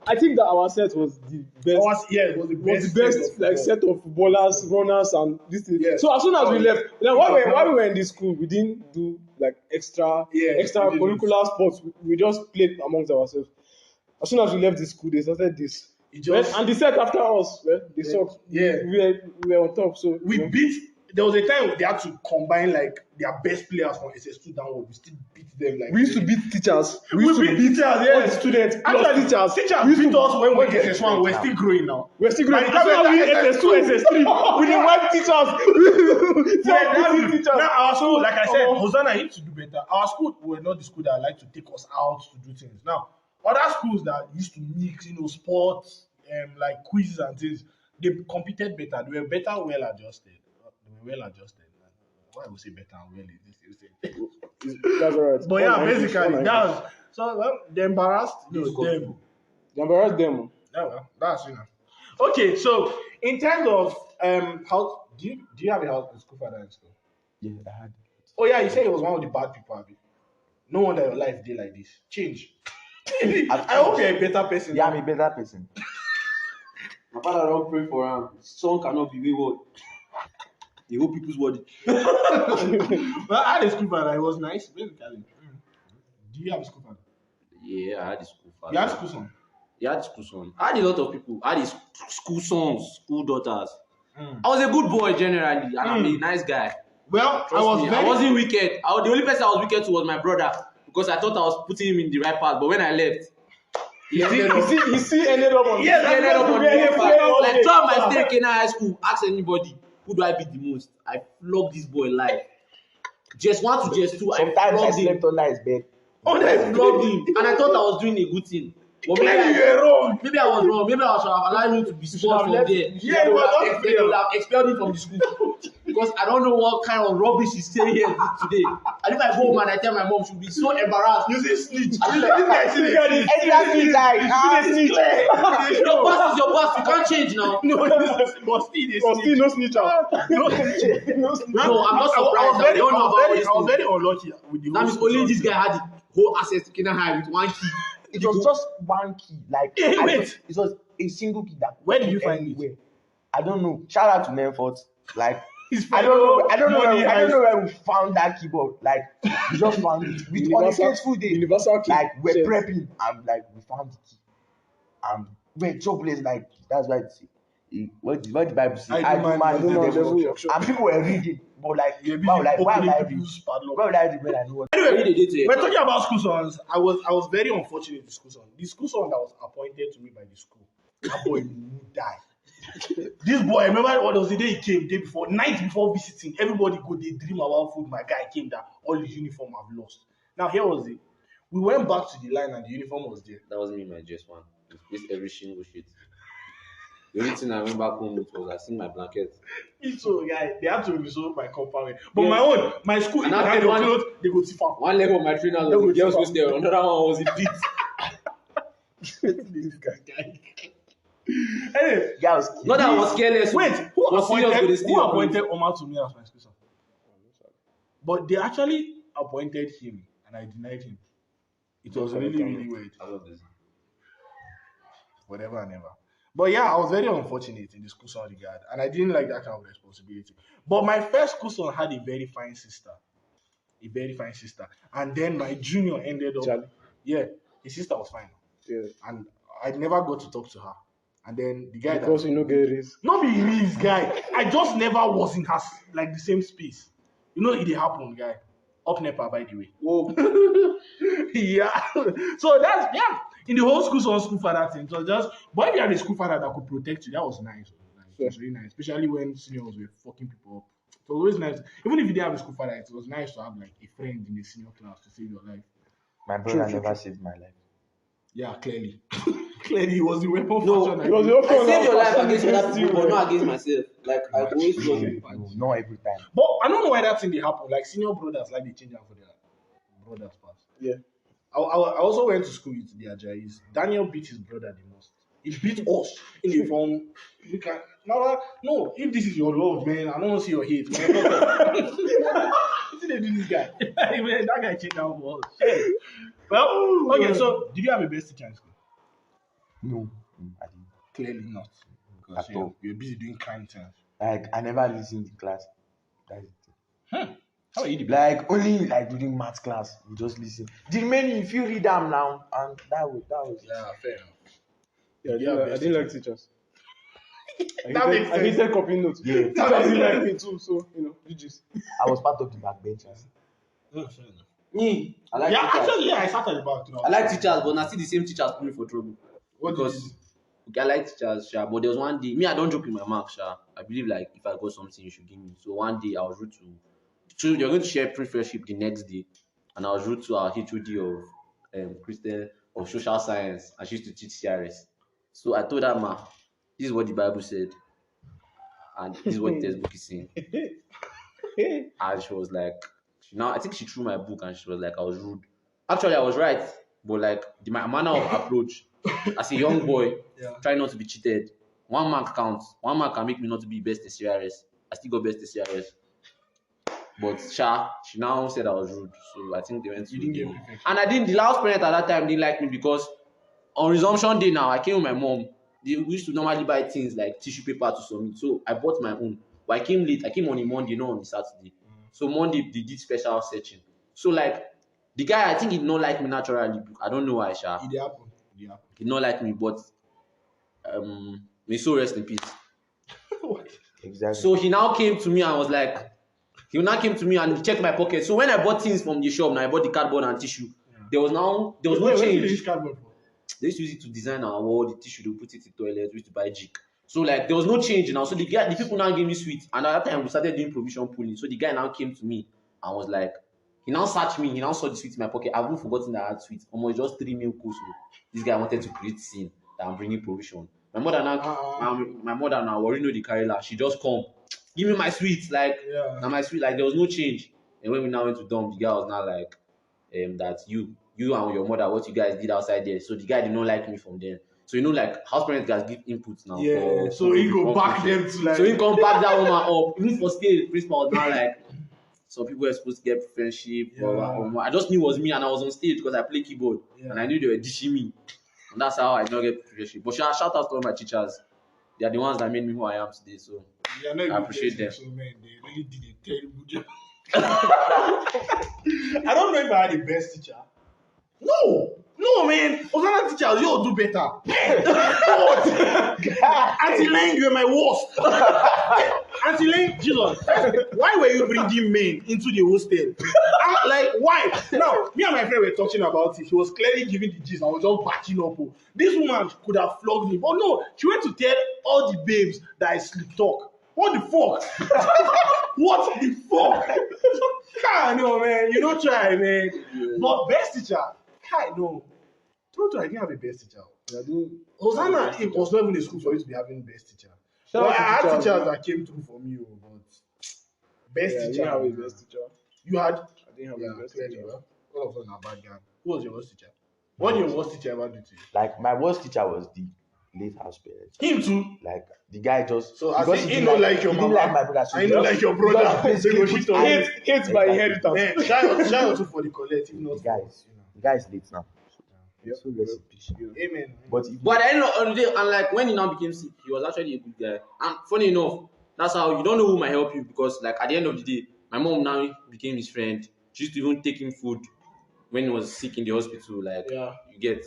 Speaker 3: I think that our set was the best.
Speaker 1: It was the
Speaker 3: Was
Speaker 1: best.
Speaker 3: the best like set of footballers, runners, and this thing.
Speaker 1: Yes.
Speaker 3: So as soon as we left, then while we were in this school, we didn't do like extra
Speaker 1: we didn't.
Speaker 3: curricular sports. We just played amongst ourselves. As soon as we left the school, they started this. And the set after us, they sucked.
Speaker 1: Yeah.
Speaker 3: We were on top. So
Speaker 1: We beat. There was a time they had to combine like their best players from SS2 downward. We still beat them like.
Speaker 3: we used to beat teachers.
Speaker 1: We beat teachers.
Speaker 3: all the
Speaker 1: Yes.
Speaker 3: students.
Speaker 1: Actually,
Speaker 3: Plus
Speaker 1: teachers
Speaker 3: we used
Speaker 1: beat
Speaker 3: to
Speaker 1: us when we were SS1. We're still growing now.
Speaker 3: We're still growing.
Speaker 1: Like,
Speaker 3: That's why we SS2, SS3. We didn't wipe teachers.
Speaker 1: Yeah,
Speaker 3: teachers.
Speaker 1: now our school, like I said, Hosanna used to do better. Our school were not the school that like to take us out to do things. Now, other schools that used to mix, sports, like quizzes and things, they competed better. They were better, well adjusted. They were well adjusted. Why I would say better and well is this?
Speaker 3: That's all right.
Speaker 1: But yeah,
Speaker 3: All
Speaker 1: basically,
Speaker 3: nice.
Speaker 1: that's so. Well, they embarrassed them.
Speaker 3: They embarrassed them.
Speaker 1: Yeah, well, that's Okay, so in terms of how do you have a house in school father in school?
Speaker 4: Yeah, I had.
Speaker 1: Oh yeah, you said he was one of the bad people, Abi. No wonder your life did like this. Change. I hope you're a better person.
Speaker 4: Yeah, I'm a better person.
Speaker 2: My father don't pray for him. Son cannot be wayward. They hold people's word.
Speaker 1: Well, I had a school father. It was nice. Basically. Do you have a school father?
Speaker 2: Yeah, I had a school father.
Speaker 1: You had school son.
Speaker 2: He had school son. I had a lot of people. I had his school sons, school daughters. I was a good boy generally, and I'm a nice guy.
Speaker 1: Well,
Speaker 2: Trust me, I wasn't wicked. The only person I was wicked to was my brother because I thought I was putting him in the right path. But when I left,
Speaker 3: He ended up on
Speaker 2: he ended up on the
Speaker 3: Yeah,
Speaker 2: wrong path.
Speaker 3: yeah,
Speaker 2: Like
Speaker 3: yeah.
Speaker 2: throughout my stay in Kenya High School, ask anybody who do I beat the most. I flogged this boy live. Just 1 to just 2.
Speaker 4: Sometimes
Speaker 2: I
Speaker 4: I
Speaker 2: flogged him.
Speaker 4: slept on nice bed.
Speaker 2: I flogged him, and I thought I was doing a good thing. But
Speaker 1: Clearly you were wrong.
Speaker 2: maybe I was wrong. Maybe I should have allowed him to be expelled from there.
Speaker 1: Yeah,
Speaker 2: They would
Speaker 1: but
Speaker 2: have they would have expelled him from the school. Because I don't know what kind of rubbish he's saying here today. And if I go home and I tell my mom, she'll be so embarrassed.
Speaker 1: You say snitch.
Speaker 2: I feel like
Speaker 1: This guy is snitch.
Speaker 4: Exactly, like
Speaker 2: your past is your past. You can't change now.
Speaker 1: No, but still they snitch.
Speaker 3: no snitch out.
Speaker 1: No snitch.
Speaker 2: No, I'm not surprised. I don't know about all these
Speaker 1: I was
Speaker 2: things.
Speaker 1: very unlucky with the
Speaker 2: That means only this guy had the whole access to Kenya High with 1 key.
Speaker 4: it was just one key. Like
Speaker 1: Hey,
Speaker 4: I
Speaker 1: wait.
Speaker 4: just- it was a single key that.
Speaker 1: Where did you find it?
Speaker 4: anywhere. I don't know. Shout out to Nemfort. Like
Speaker 1: It's
Speaker 4: I don't know
Speaker 1: money
Speaker 4: where we found that keyboard. Like we just found it with on a fateful day.
Speaker 3: Universal key.
Speaker 4: Like we're
Speaker 3: Shit.
Speaker 4: prepping and like we found the key. We're jobless. Like that's why it's what the Bible says.
Speaker 1: I do man
Speaker 3: I
Speaker 1: is
Speaker 3: don't
Speaker 1: the
Speaker 3: know,
Speaker 1: devil
Speaker 3: devil
Speaker 1: workshop.
Speaker 3: workshop.
Speaker 4: And people were reading, but like
Speaker 1: You're busy
Speaker 4: wow, like why
Speaker 1: opening
Speaker 4: would I read?
Speaker 1: people's padlock.
Speaker 4: Why would I read when I know what?
Speaker 1: Anyway, we're talking about school sons. I was very unfortunate with school son. The school son that was appointed to me by the school, that boy would die. This boy, I remember what was the day he came, day before, night before visiting. Everybody go, they dream about food. My guy came there, all his uniform I've lost. Now here was it. We went back to the line and the uniform was there.
Speaker 2: That was me in my JS1. This every single shit. The only thing I went back home with was I seen my blanket.
Speaker 1: So yeah, they had to resolve my compound. But my school, if I had your clothes, they go too far.
Speaker 2: One leg of my trainer was the girls was there, another one was in beat.
Speaker 1: This guy. Hey,
Speaker 2: Not that I was careless.
Speaker 1: Wait, who
Speaker 2: who
Speaker 1: appointed Omar to me as my school? But they actually appointed him, and I denied him. It was really, really weird.
Speaker 2: I love this.
Speaker 1: Whatever and ever. But yeah, I was very unfortunate in the school son regard, and I didn't like that kind of responsibility. But my first school son had a very fine sister. And then my junior ended up.
Speaker 3: Charlie.
Speaker 1: Yeah, his sister was fine.
Speaker 3: Yeah.
Speaker 1: And I never got to talk to her. And then the guy
Speaker 3: because you know get this.
Speaker 1: Not be his guy. I just never was in her like the same space. You know it happened, guy. Up Nepa, by the way.
Speaker 2: Whoa.
Speaker 1: Yeah. So that's in the whole school father thing. So just but if you had a school father that could protect you, that was nice. It was really nice. Especially when seniors were fucking people up. It was always nice. Even if you didn't have a school father, it was nice to have like a friend in the senior class to save your life.
Speaker 4: My brother never saved my life.
Speaker 1: Yeah, clearly. Clearly, he was the weapon.
Speaker 3: No, he was the weapon.
Speaker 2: I saved your life against other people, but not against myself. Like I always love you.
Speaker 4: Not every time.
Speaker 1: But I don't know why that thing they happen. Like senior brothers, like they change out for their brothers past.
Speaker 3: Yeah.
Speaker 1: I also went to school with the Ajayis. Daniel beat his brother the most. He beat us in the form. We can no. If this is your love, man, I don't want to see your hate. Man. What did they do this guy? Man, that guy changed out for us. Hey. Well, okay. So, did you have a best teacher in school?
Speaker 4: No, I didn't.
Speaker 1: Clearly not. Because you're busy doing kind things.
Speaker 4: Like I never listened to class. That's it.
Speaker 1: How are you?
Speaker 4: Like only like during math class, we just listen. The remaining, if you read them now, and that was.
Speaker 1: Yeah, fair enough.
Speaker 3: Yeah, I didn't like teachers.
Speaker 1: That makes sense.
Speaker 3: I hated copying notes.
Speaker 4: Yeah.
Speaker 3: Teachers didn't like me too, so GGs.
Speaker 4: I was part of the backbenchers.
Speaker 1: Fair enough.
Speaker 2: Me, I like teachers.
Speaker 1: Actually, I sat at the back.
Speaker 2: I like teachers, but I see the same teachers put me for trouble.
Speaker 1: What
Speaker 2: Because I like teachers, sha, but there was one day, me, I don't joke with my marks, sha. I believe like if I got something, you should give me. So one day I was rude to you're going to share prefectship the next day, and I was rude to our HOD of Christian of social science, and she used to teach CRS. So I told her, ma, this is what the Bible said, and this is what the textbook is saying. And she was like, I think she threw my book, and she was like, I was rude. Actually, I was right, but like my manner of approach as a young boy, try not to be cheated. One mark counts. One mark can make me not to be best in CRS. I still got best in CRS. But she now said I was rude, so I think they went to the and I didn't. The last parent at that time didn't like me because on resumption day now I came with my mom. We used to normally buy things like tissue paper to submit, so I bought my own. But I came late. I came on a Monday, not on a Saturday. So Monday they did special searching. So like the guy, I think he did not like me naturally. I don't know why, sha.
Speaker 1: It happened.
Speaker 2: He did not like me, but may so rest in peace.
Speaker 4: Exactly.
Speaker 2: So he now came to me and was like. He now came to me and checked my pocket. So when I bought things from the shop, now I bought the cardboard and tissue. There was no change. They used to use it to design our wall, the tissue, they put it in the toilet, we used to buy jig. So like there was no change now. So the people now gave me sweet. And at that time we started doing provision pooling. So the guy now came to me and was like, he now searched me, he now saw the sweet in my pocket. I've even forgotten that I had sweet. Almost just 3 meal course. This guy wanted to create scene that I'm bringing provision. My mother now worry no the Karela. She just come. Give me my sweets, like now my sweet, like there was no change. And when we now went to dorm, the guy was now like, that you and your mother, what you guys did outside there. So the guy did not like me from there. So like house parents guys give inputs now.
Speaker 1: Yeah. So he go back them to like.
Speaker 2: So he come back that woman up. Even for still, principal was now like, some people were supposed to get friendship. I just knew it was me, and I was on stage because I play keyboard, and I knew they were dishing me, and that's how I did not get friendship. But shout out to all my teachers. They are the ones that made me who I am today. So. I appreciate them.
Speaker 1: So, man, they really did a terrible job. I don't know if I had the best teacher. No, man. Osana teachers, you do better. Auntie Lane, you were my worst. Auntie Lane, Jesus, why were you bringing men into the hostel? Like, why? Now, me and my friend were talking about it. He was clearly giving the gist. I was just backing up. This woman could have flogged me. But no, she went to tell all the babes that I sleep talk. What the fuck? What the fuck? No, man. You don't try, man. But best teacher, Kai, no. Toronto, I didn't have a best teacher.
Speaker 3: Yeah, I didn't.
Speaker 1: Hosanna, it was not even a school for you to be having best teacher.
Speaker 3: Shout
Speaker 1: Well,
Speaker 3: out
Speaker 1: I
Speaker 3: to
Speaker 1: had
Speaker 3: teachers,
Speaker 1: teachers
Speaker 3: man.
Speaker 1: that came through for me, but best
Speaker 3: Yeah, I
Speaker 1: teacher.
Speaker 3: didn't have a best teacher.
Speaker 1: You had?
Speaker 3: I didn't have a best
Speaker 1: clearly,
Speaker 3: teacher.
Speaker 1: well, all of us are bad gang. Who was your worst teacher? What did your worst teacher ever do to you?
Speaker 4: Like my worst teacher was the late house parent.
Speaker 1: Him too.
Speaker 4: Like the guy just
Speaker 1: So as
Speaker 4: because
Speaker 1: he
Speaker 4: didn't
Speaker 1: don't like your
Speaker 4: he didn't
Speaker 1: mama,
Speaker 4: like my brother. So
Speaker 1: I
Speaker 4: he
Speaker 1: don't
Speaker 4: just-
Speaker 1: like your
Speaker 4: he
Speaker 1: brother.
Speaker 4: just
Speaker 1: They go
Speaker 4: basically
Speaker 1: shit on you.
Speaker 3: Hate by inheritance.
Speaker 1: Man, shout out for the collect, if not
Speaker 4: The guy
Speaker 1: for,
Speaker 4: is the guy is late now.
Speaker 3: Yep.
Speaker 4: So let's pitch.
Speaker 1: Amen.
Speaker 4: But if
Speaker 2: But at the end of the day, and like when he now became sick, he was actually a good guy. And funny enough, that's how you don't know who might help you because like at the end of the day, my mom now became his friend. She used to even take him food when he was sick in the hospital. Like
Speaker 1: Yeah.
Speaker 2: you get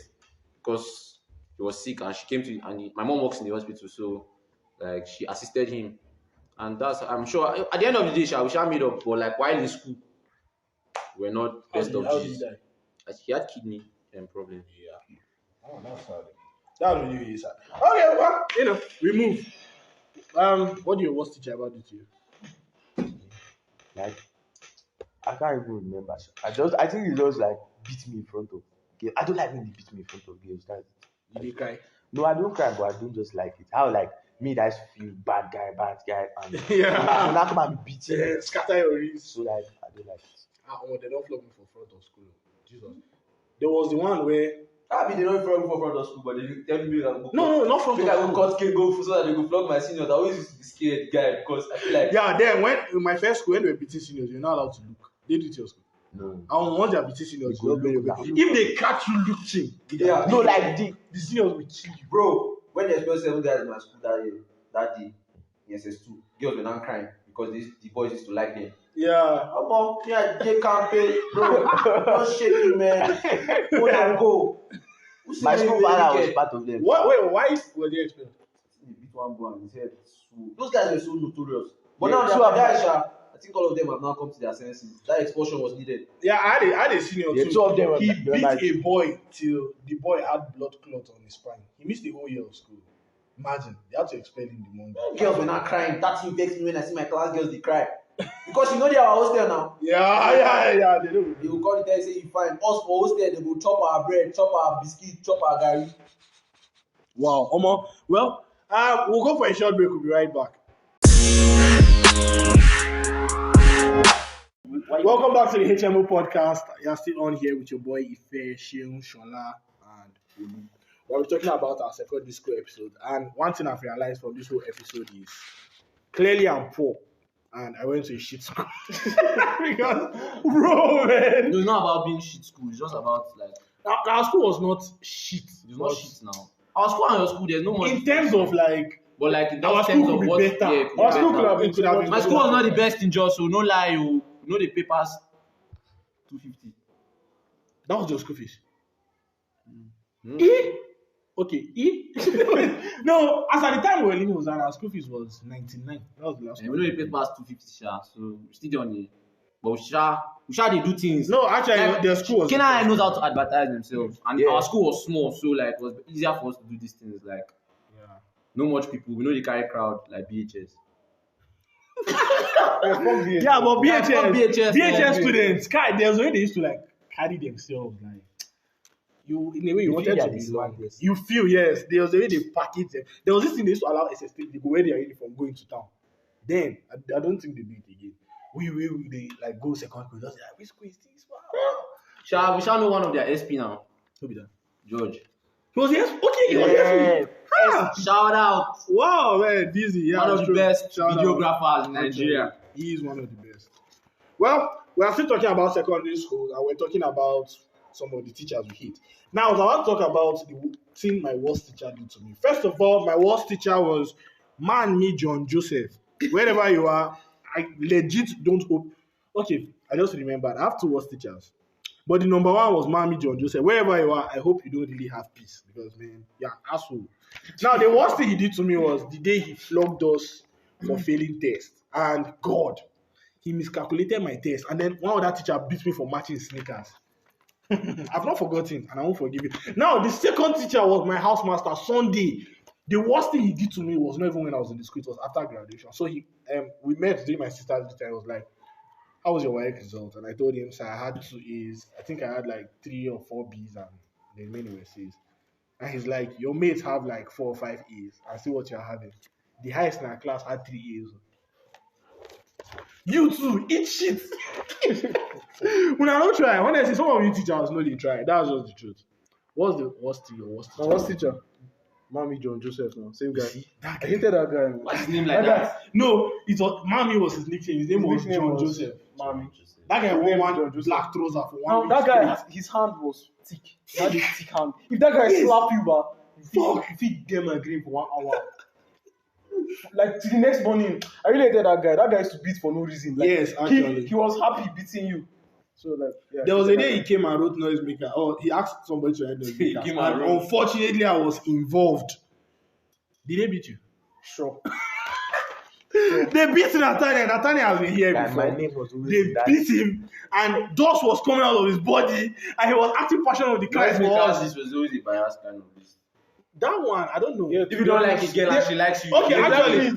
Speaker 2: because he was sick and she came to my mom works in the hospital, so like she assisted him. And that's I'm sure at the end of the day, we shall meet up. But like while in school, we're not best of
Speaker 1: How did he
Speaker 2: G's.
Speaker 1: die?
Speaker 2: He had kidney problem.
Speaker 1: Yeah. Oh, that's sad. That's really, really sad. Okay, well, we move. What did your worst teacher ever do to you?
Speaker 4: like I can't even remember. I think he just like beat me in front of girls. I don't like when they beat me in front of girls.
Speaker 1: Did he cry?
Speaker 4: No, I don't cry, but I don't just like it. How like me that feel bad guy, and
Speaker 1: Yeah.
Speaker 4: when I come and be beating me.
Speaker 1: Scatter your wrist.
Speaker 4: So like I don't like it.
Speaker 1: They don't flog me for front of school. Jesus. There was the one where
Speaker 2: I mean, they don't flog me for front of school, but they tell me that
Speaker 1: no, not front of
Speaker 2: I
Speaker 1: school.
Speaker 2: go cut cake go so that they go flog my seniors. I always used to be scared, guy, because I feel like
Speaker 1: Yeah, then when in my first school, when they were beating seniors, you're not allowed to look. They do it to your school.
Speaker 4: No.
Speaker 1: And once they're beating seniors,
Speaker 4: You go
Speaker 1: you
Speaker 4: look
Speaker 1: don't
Speaker 4: down.
Speaker 1: look. If they catch you looking,
Speaker 2: Yeah.
Speaker 4: No, like
Speaker 1: the seniors will kill you.
Speaker 2: bro, when there's just 7 guys in my school that day, in SS2, girls were not crying because the boys used to like them.
Speaker 1: Yeah.
Speaker 2: Yeah, they can't pay, bro. Don't shake me, man. Go and go.
Speaker 4: my school father was part of them.
Speaker 1: What? Wait, why were they expelled?
Speaker 2: He beat one boy and his head. Those guys were so notorious. But
Speaker 4: Yeah,
Speaker 2: now
Speaker 4: two
Speaker 2: they are
Speaker 4: of them.
Speaker 2: guys, I think all of them have now come to their senses. That expulsion was needed.
Speaker 1: Yeah, I had a senior
Speaker 4: Yeah,
Speaker 1: too.
Speaker 4: two of them were-
Speaker 1: He
Speaker 4: they were
Speaker 1: beat
Speaker 4: like-
Speaker 1: a boy till the boy had blood clot on his spine. He missed the whole year of school. Imagine, they had to expel him the Monday.
Speaker 2: Girls were not crying. That thing vexed me when I see my class girls, they cry. Because you know they are our hostel now.
Speaker 1: Yeah, they do.
Speaker 2: They will call it there and say, you fine. Us for hostel, they will chop our bread, chop our biscuit, chop our gari.
Speaker 1: Wow, Omo. Well, we'll go for a short break. We'll be right back. Welcome back to the HMO podcast. You're still on here with your boy Ife, Seun, Shola, and Olu. We're talking about our secondary school episode. And one thing I've realized from this whole episode is clearly I'm poor. And I went to a shit school. Because, bro, man.
Speaker 2: No, it's not about being shit school. It's just about like
Speaker 1: Our school was not shit.
Speaker 2: it's not shit now. Our school and your school, there's no much.
Speaker 1: In terms of like,
Speaker 2: but like in
Speaker 1: our
Speaker 2: terms
Speaker 1: school
Speaker 2: of
Speaker 1: could
Speaker 2: what,
Speaker 1: be better.
Speaker 2: yeah,
Speaker 1: Our school could have
Speaker 2: better.
Speaker 1: been, could have been
Speaker 2: My school was not the best in Jos, so no lie, you know the papers 250.
Speaker 1: That was your school fees.
Speaker 2: Hmm.
Speaker 1: E? Okay, E? No, as at the time we were living, our school fees was 99. That was the last
Speaker 2: And
Speaker 1: one.
Speaker 2: we know the papers 250, so we still on it. But we shall they do things.
Speaker 1: No, actually,
Speaker 2: Like,
Speaker 1: their school was.
Speaker 2: Kenya knows how to advertise themselves, and
Speaker 4: Yeah.
Speaker 2: our school was small, so like it was easier for us to do these things. Like
Speaker 1: Yeah.
Speaker 2: no much people, we know the carry crowd like BHS.
Speaker 1: Yeah, but
Speaker 2: Yeah, fuck
Speaker 1: BHS
Speaker 2: BHS,
Speaker 1: students, there's a way they used to like carry themselves, like you in a way you
Speaker 4: You
Speaker 1: wanted
Speaker 4: feel
Speaker 1: to
Speaker 4: they are
Speaker 1: be
Speaker 4: the
Speaker 1: long.
Speaker 4: smartest.
Speaker 1: You feel yes. There was a way they package them. There was this thing they used to allow SST. They go wear their uniform going to town. Then I don't think they do it again. We they like go second school. Just like which school is this? Wow.
Speaker 2: We shall know one of their SP now,
Speaker 1: Who be that?
Speaker 2: George.
Speaker 1: He was yes. Okay, he was yes. Ah,
Speaker 2: Shout out,
Speaker 1: wow, man, busy. Yeah,
Speaker 2: one of the
Speaker 1: true.
Speaker 2: best
Speaker 1: Shout out.
Speaker 2: videographers in Nigeria.
Speaker 1: He is one of the best. Well, we are still talking about secondary school, and we're talking about some of the teachers we hate. Now, I want to talk about the thing my worst teacher did to me. First of all, my worst teacher was me, John Joseph. Wherever you are, I legit don't hope. Okay, I just remembered. I have two worst teachers. But the number one was me, John Joseph. Wherever you are, I hope you don't really have peace. Because, man, yeah, asshole. Now, the worst thing he did to me was the day he flogged us for failing tests. And God, he miscalculated my test. And then one other teacher beat me for matching sneakers. I've not forgotten, and I won't forgive you. Now, the second teacher was my housemaster, Sunday. The worst thing he did to me was not even when I was in the school, it was after graduation. So we met during my sister's birthday. I was like, how was your WAEC result? And I told him, sir, I had 2 A's. I think I had like 3 or 4 B's and the remaining were C's. And he's like, your mates have like 4 or 5 A's. I see what you're having. The highest in our class had 3 A's. You too, eat shit. When I don't try, honestly, some of you teachers know they try. That's just the truth. What's the worst teacher?
Speaker 3: My worst teacher, Mommy John Joseph. Now, same guy.
Speaker 1: That
Speaker 3: I
Speaker 1: guy.
Speaker 3: hated that guy. Man.
Speaker 2: What's his name like that?
Speaker 1: No, it was Mommy was his nickname. His name was John Joseph.
Speaker 3: Mommy.
Speaker 1: That guy
Speaker 3: His
Speaker 1: wore
Speaker 3: name
Speaker 1: one
Speaker 3: was John Joseph.
Speaker 1: black trouser for
Speaker 3: Now,
Speaker 1: one
Speaker 3: that
Speaker 1: week
Speaker 3: guy,
Speaker 1: straight.
Speaker 3: his hand was thick. He had a thick hand. If that guy
Speaker 1: Yes.
Speaker 3: slap you, but
Speaker 1: Fuck.
Speaker 3: if he get my green for 1 hour. Like to the next morning, I really hated that guy. That guy used to beat for no reason. Like,
Speaker 1: Yes, actually.
Speaker 3: he was happy beating you. So like, yeah.
Speaker 1: There was a day he came and wrote noisemaker. Oh, he asked somebody to write
Speaker 2: He
Speaker 1: noisemaker.
Speaker 2: came
Speaker 1: And
Speaker 2: and wrote.
Speaker 1: unfortunately, I was involved. Did they beat you?
Speaker 3: Sure.
Speaker 1: They beat Nathaniel. Nathaniel has been here
Speaker 4: Guy,
Speaker 1: before.
Speaker 4: my name was always
Speaker 1: They
Speaker 4: that.
Speaker 1: beat him, and dust was coming out of his body, and he was acting passionate of the class.
Speaker 2: This was always a biased kind of list.
Speaker 1: That one, I don't know.
Speaker 3: Yeah,
Speaker 2: If you don't like a girl and she likes you,
Speaker 1: Okay,
Speaker 2: you
Speaker 1: actually,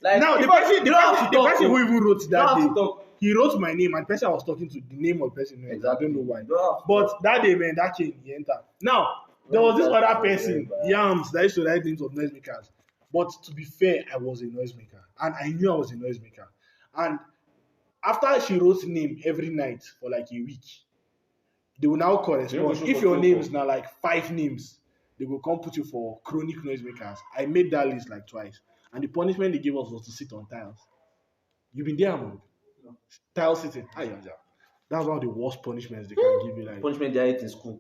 Speaker 2: like,
Speaker 1: now the
Speaker 2: if
Speaker 1: person,
Speaker 2: you don't have to talk,
Speaker 1: the person who even wrote
Speaker 2: you don't
Speaker 1: that
Speaker 2: have to
Speaker 1: day,
Speaker 2: talk.
Speaker 1: he wrote my name, and the person I was talking to, the name of the person, I don't know why.
Speaker 2: You don't have to
Speaker 1: But that day, man, that came, he entered. Now, there was this other person, Yams, that used to write things of noisemakers. But to be fair, I was a noisemaker. And I knew I was a noisemaker. And after she wrote name every night for like a week, they will now correspond. If your name is now like 5 names, they will come put you for chronic noisemakers. I made that list like twice. And the punishment they gave us was to sit on tiles. You've been there, man? No. Tile sitting. That's one of the worst punishments they can give you. Like,
Speaker 2: punishment they had in school.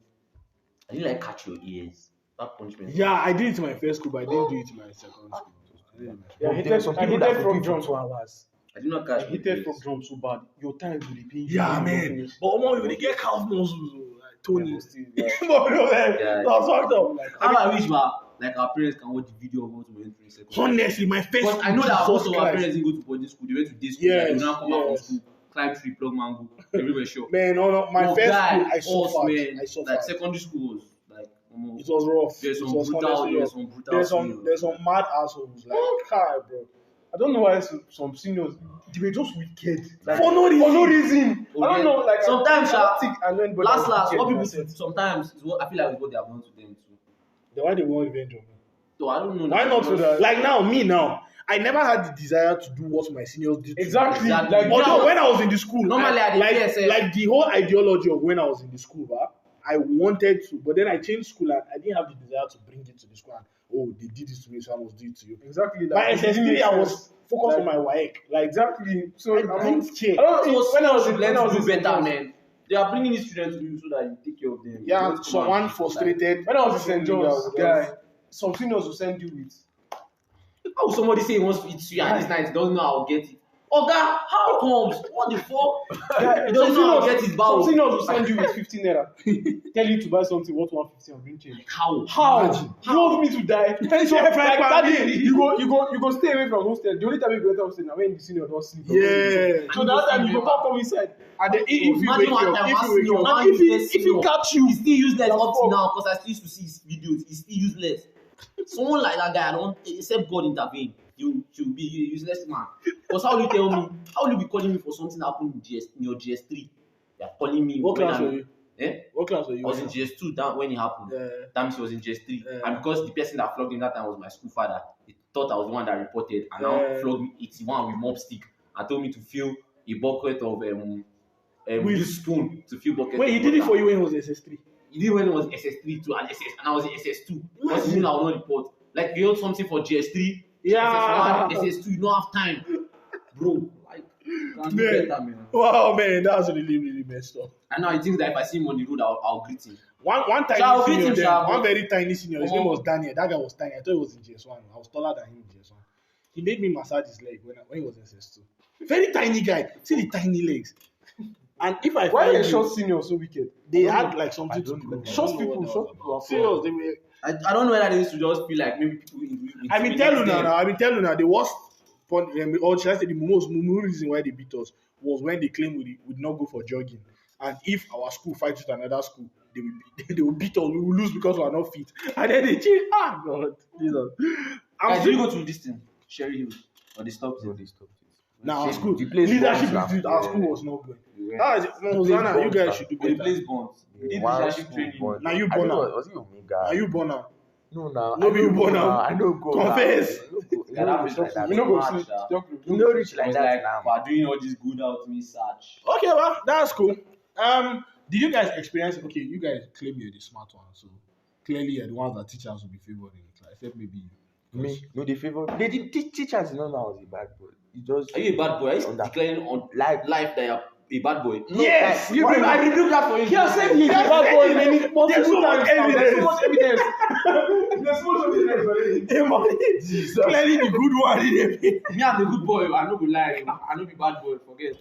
Speaker 2: I didn't like catch your ears. That punishment.
Speaker 1: yeah, I did it in my first school, but I didn't do it in my second school.
Speaker 3: Yeah, I hated frog drums for hours.
Speaker 2: I did not
Speaker 3: I
Speaker 2: catch my
Speaker 3: hated
Speaker 2: ears.
Speaker 3: frog drums so bad. Your time will be painful.
Speaker 1: Yeah, man. But when they get calf muscles, like Tony.
Speaker 3: Yeah.
Speaker 1: But no, man,
Speaker 2: Yeah.
Speaker 1: that's fucked up. Like,
Speaker 2: How I wish like our parents can watch the video of what we went through in secondary.
Speaker 1: honestly, my first
Speaker 2: Because I know that
Speaker 1: Jesus
Speaker 2: most of our
Speaker 1: Christ.
Speaker 2: parents didn't go to boarding school. They went to day school.
Speaker 1: Yes,
Speaker 2: They will now come out from
Speaker 1: yes.
Speaker 2: school, climb tree, plug mango, everywhere sure.
Speaker 1: Man, no, my
Speaker 2: Oh,
Speaker 1: first
Speaker 2: guy,
Speaker 1: school, I suffered.
Speaker 2: man.
Speaker 1: I suffered.
Speaker 2: Like secondary school was like
Speaker 1: It was rough.
Speaker 2: there's
Speaker 1: It
Speaker 2: some
Speaker 1: was
Speaker 2: brutal,
Speaker 1: honestly
Speaker 2: there's
Speaker 1: rough.
Speaker 2: some brutal.
Speaker 1: There's some mad assholes. Like, car, bro.
Speaker 3: I don't know why some seniors they were just wicked. Like,
Speaker 1: For no reason.
Speaker 3: I don't know. Like
Speaker 2: Sometimes,
Speaker 3: I don't think I know anybody
Speaker 2: last,
Speaker 3: that was
Speaker 2: what
Speaker 3: wicked
Speaker 2: people
Speaker 3: in that
Speaker 2: say, sometimes is what I feel like is what they have done to them too.
Speaker 1: Then why they want revenge on me?
Speaker 2: So I don't know.
Speaker 1: Why not so that? Like now, I never had the desire to do what my seniors did. To
Speaker 3: Exactly.
Speaker 1: me.
Speaker 2: Exactly.
Speaker 3: Like
Speaker 1: Although when I was in the school,
Speaker 2: Normally at the
Speaker 1: like,
Speaker 2: PSL.
Speaker 1: like the whole ideology of when I was in the school, I wanted to, but then I changed school and I didn't have the desire to bring it to the school. And, oh, they did this to me, so I must do it to you.
Speaker 3: exactly.
Speaker 1: My
Speaker 3: Like,
Speaker 1: SS3, I was focused
Speaker 3: Like-
Speaker 1: on my WAEC. Like,
Speaker 3: exactly. So
Speaker 1: I
Speaker 3: I mean,
Speaker 1: didn't care.
Speaker 3: I don't know.
Speaker 2: So
Speaker 3: When I was
Speaker 2: should learn
Speaker 3: when I was
Speaker 2: to do
Speaker 3: in
Speaker 2: better,
Speaker 3: St.
Speaker 2: man. They are bringing these students to you so that you take care of them. You
Speaker 1: Yeah,
Speaker 2: don't come
Speaker 1: someone
Speaker 2: and-
Speaker 1: frustrated.
Speaker 3: When I was in St. John's,
Speaker 1: Yeah,
Speaker 3: guy, some seniors will send you with.
Speaker 2: How would somebody say he wants to eat suya and this night he doesn't know how to get it? Oga, how comes? What the fuck?
Speaker 3: Yeah,
Speaker 2: He doesn't know how to get his
Speaker 3: some
Speaker 2: bowl.
Speaker 3: seniors will send you with 15 naira. Tell you to buy something worth 150 and bring change.
Speaker 2: How?
Speaker 3: How?
Speaker 1: Imagine.
Speaker 3: You want me to die? So,
Speaker 1: Yeah,
Speaker 3: like
Speaker 1: five
Speaker 3: that
Speaker 1: pound.
Speaker 3: day, you go stay away from hostel. The only time you go enter hostel now when the senior don't sleep.
Speaker 1: Yeah.
Speaker 3: So that time you go come inside.
Speaker 1: And then if you
Speaker 2: Imagine
Speaker 1: wake
Speaker 2: one
Speaker 1: up,
Speaker 2: time
Speaker 1: if
Speaker 2: one
Speaker 1: you wake
Speaker 2: senior,
Speaker 1: up,
Speaker 2: now
Speaker 3: if
Speaker 2: useless
Speaker 3: he
Speaker 2: senior.
Speaker 3: catch you,
Speaker 2: He's still useless
Speaker 3: you're
Speaker 2: up to
Speaker 3: fucked.
Speaker 2: now because I still used to see his videos. He's still useless. Someone like that guy, I don't except God intervene. You'll be a useless man. Because how will you tell me? How will you be calling me for something that happened in your GS3? You're calling me.
Speaker 1: What
Speaker 2: when
Speaker 1: class
Speaker 2: I'm-
Speaker 1: were you?
Speaker 2: Eh?
Speaker 1: What class were you?
Speaker 2: I was in GS2 that when it happened. That means he was in GS3.
Speaker 1: Yeah.
Speaker 2: And because the person that flogged him that time was my school father, he thought I was the one that reported and now
Speaker 1: Yeah.
Speaker 2: flogged me 81 with mop stick and told me to fill a bucket of
Speaker 1: With-
Speaker 2: this spoon to fill bucket.
Speaker 1: Wait, he
Speaker 2: of
Speaker 1: did it
Speaker 2: water.
Speaker 1: for you when he was SS3.
Speaker 2: He did it when it was SS3 too and SS and I was in SS2. Because he knew I would not report. Like you hold something for GS3,
Speaker 1: Yeah.
Speaker 2: SS1, SS2, you don't have time. Bro, like can do
Speaker 1: Man.
Speaker 2: better, man.
Speaker 1: Wow, man, that's really messed up.
Speaker 2: And now he thinks that if I see him on the road, I'll greet him.
Speaker 1: One tiny
Speaker 2: Shall we
Speaker 1: senior,
Speaker 2: beat him,
Speaker 1: then,
Speaker 2: shall we?
Speaker 1: one very tiny senior. His name
Speaker 2: Uh-huh.
Speaker 1: was Daniel. That guy was tiny. I thought he was in GS1. I was taller than him in GS1. He made me massage his leg when he was in SS2. Very tiny guy. See the tiny legs. And if I
Speaker 3: Why
Speaker 1: find
Speaker 3: are
Speaker 1: you,
Speaker 3: short seniors so wicked?
Speaker 1: they had like something to do.
Speaker 3: Short people are
Speaker 1: Serious, they were.
Speaker 2: I don't know whether they used to just feel like maybe people.
Speaker 1: I mean, tell you now. The worst point, or should I say the most reason why they beat us was when they claimed we would not go for jogging, and if our school fights with another school, they will beat us. We will lose because we are not fit, and then they change. Ah, God, Jesus.
Speaker 2: Guys, do you go to this thing, Sherry Hill, or they stopped it?
Speaker 1: Now, our
Speaker 4: See,
Speaker 1: school,
Speaker 4: the place
Speaker 1: leadership
Speaker 4: bonds
Speaker 1: is
Speaker 4: now.
Speaker 1: our school was not good.
Speaker 4: We went-
Speaker 1: That is, Hosanna, you guys should do
Speaker 2: We
Speaker 1: better.
Speaker 2: place bonds. We did
Speaker 4: One
Speaker 2: leadership
Speaker 4: school
Speaker 2: training.
Speaker 4: bond.
Speaker 1: Now you
Speaker 4: I
Speaker 1: born
Speaker 4: don't know,
Speaker 1: now.
Speaker 4: was it Omega?
Speaker 1: Now you born now.
Speaker 4: No, now.
Speaker 1: No be you born now.
Speaker 4: I know go.
Speaker 1: Confess.
Speaker 4: Now. I no go.
Speaker 2: Yeah, that
Speaker 4: reach
Speaker 2: place
Speaker 4: like that.
Speaker 3: We no go
Speaker 2: March,
Speaker 3: see.
Speaker 2: sha.
Speaker 4: You no reach
Speaker 2: It
Speaker 4: like
Speaker 2: was
Speaker 4: that
Speaker 2: like,
Speaker 4: now.
Speaker 2: we're doing all this good out me search.
Speaker 1: Okay, well, that's cool. Did you guys experience? Okay, you guys claim you're the smart one, so clearly you're the ones that teachers will be favored in class, except maybe you.
Speaker 4: Me, no, they favor. They did teachers did not know I was a bad boy. You just
Speaker 2: Are you a bad boy? Are you
Speaker 4: On that.
Speaker 2: declaring on
Speaker 4: Life.
Speaker 2: life that you're a bad boy?
Speaker 4: No,
Speaker 1: Yes,
Speaker 4: like,
Speaker 1: you
Speaker 4: why
Speaker 1: do.
Speaker 4: not?
Speaker 2: I rebuke that for you.
Speaker 3: He has said he's a bad boy many
Speaker 1: There's
Speaker 3: multiple
Speaker 1: so much
Speaker 3: times. Now. There's so
Speaker 1: evidence.
Speaker 3: much evidence. There's so much evidence already.
Speaker 1: Hey, man, clearly the good one.
Speaker 2: Me, I'm a good boy. I'm not gonna lie. I'm not be bad boy. Forget.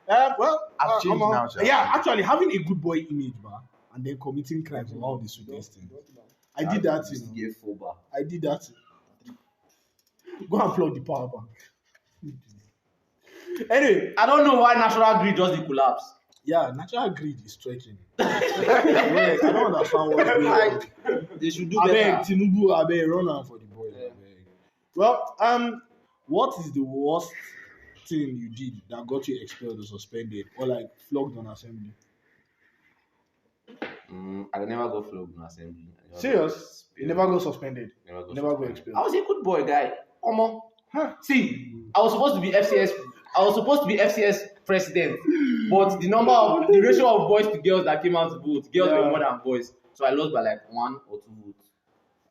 Speaker 4: I've changed now, sir.
Speaker 1: Yeah, actually, having a good boy image, and then committing crimes is one of the sweetest things. I did that, you know.
Speaker 2: Get full bar.
Speaker 1: I did that. Go and plug the power bank. Anyway,
Speaker 2: I don't know why national grid just the collapse.
Speaker 1: yeah, natural greed is striking. Yes, I don't understand what's going on.
Speaker 2: They should do
Speaker 1: I beg
Speaker 2: better.
Speaker 1: Tinubu, I beg run am for the boys.
Speaker 2: Yeah.
Speaker 1: Abeg. Well, what is the worst thing you did that got you expelled or suspended or like flogged on assembly?
Speaker 2: I never go flogged in assembly. I never
Speaker 1: Serious?
Speaker 2: got
Speaker 1: You never got suspended.
Speaker 2: Never go.
Speaker 1: Never go
Speaker 2: suspended.
Speaker 1: expelled.
Speaker 2: I was a good boy, guy. Omo.
Speaker 1: Huh.
Speaker 2: See, I was supposed to be FCS. I was supposed to be FCS president, but the ratio of boys to girls that came out to vote, girls were more than boys, so I lost by like 1 or 2 votes.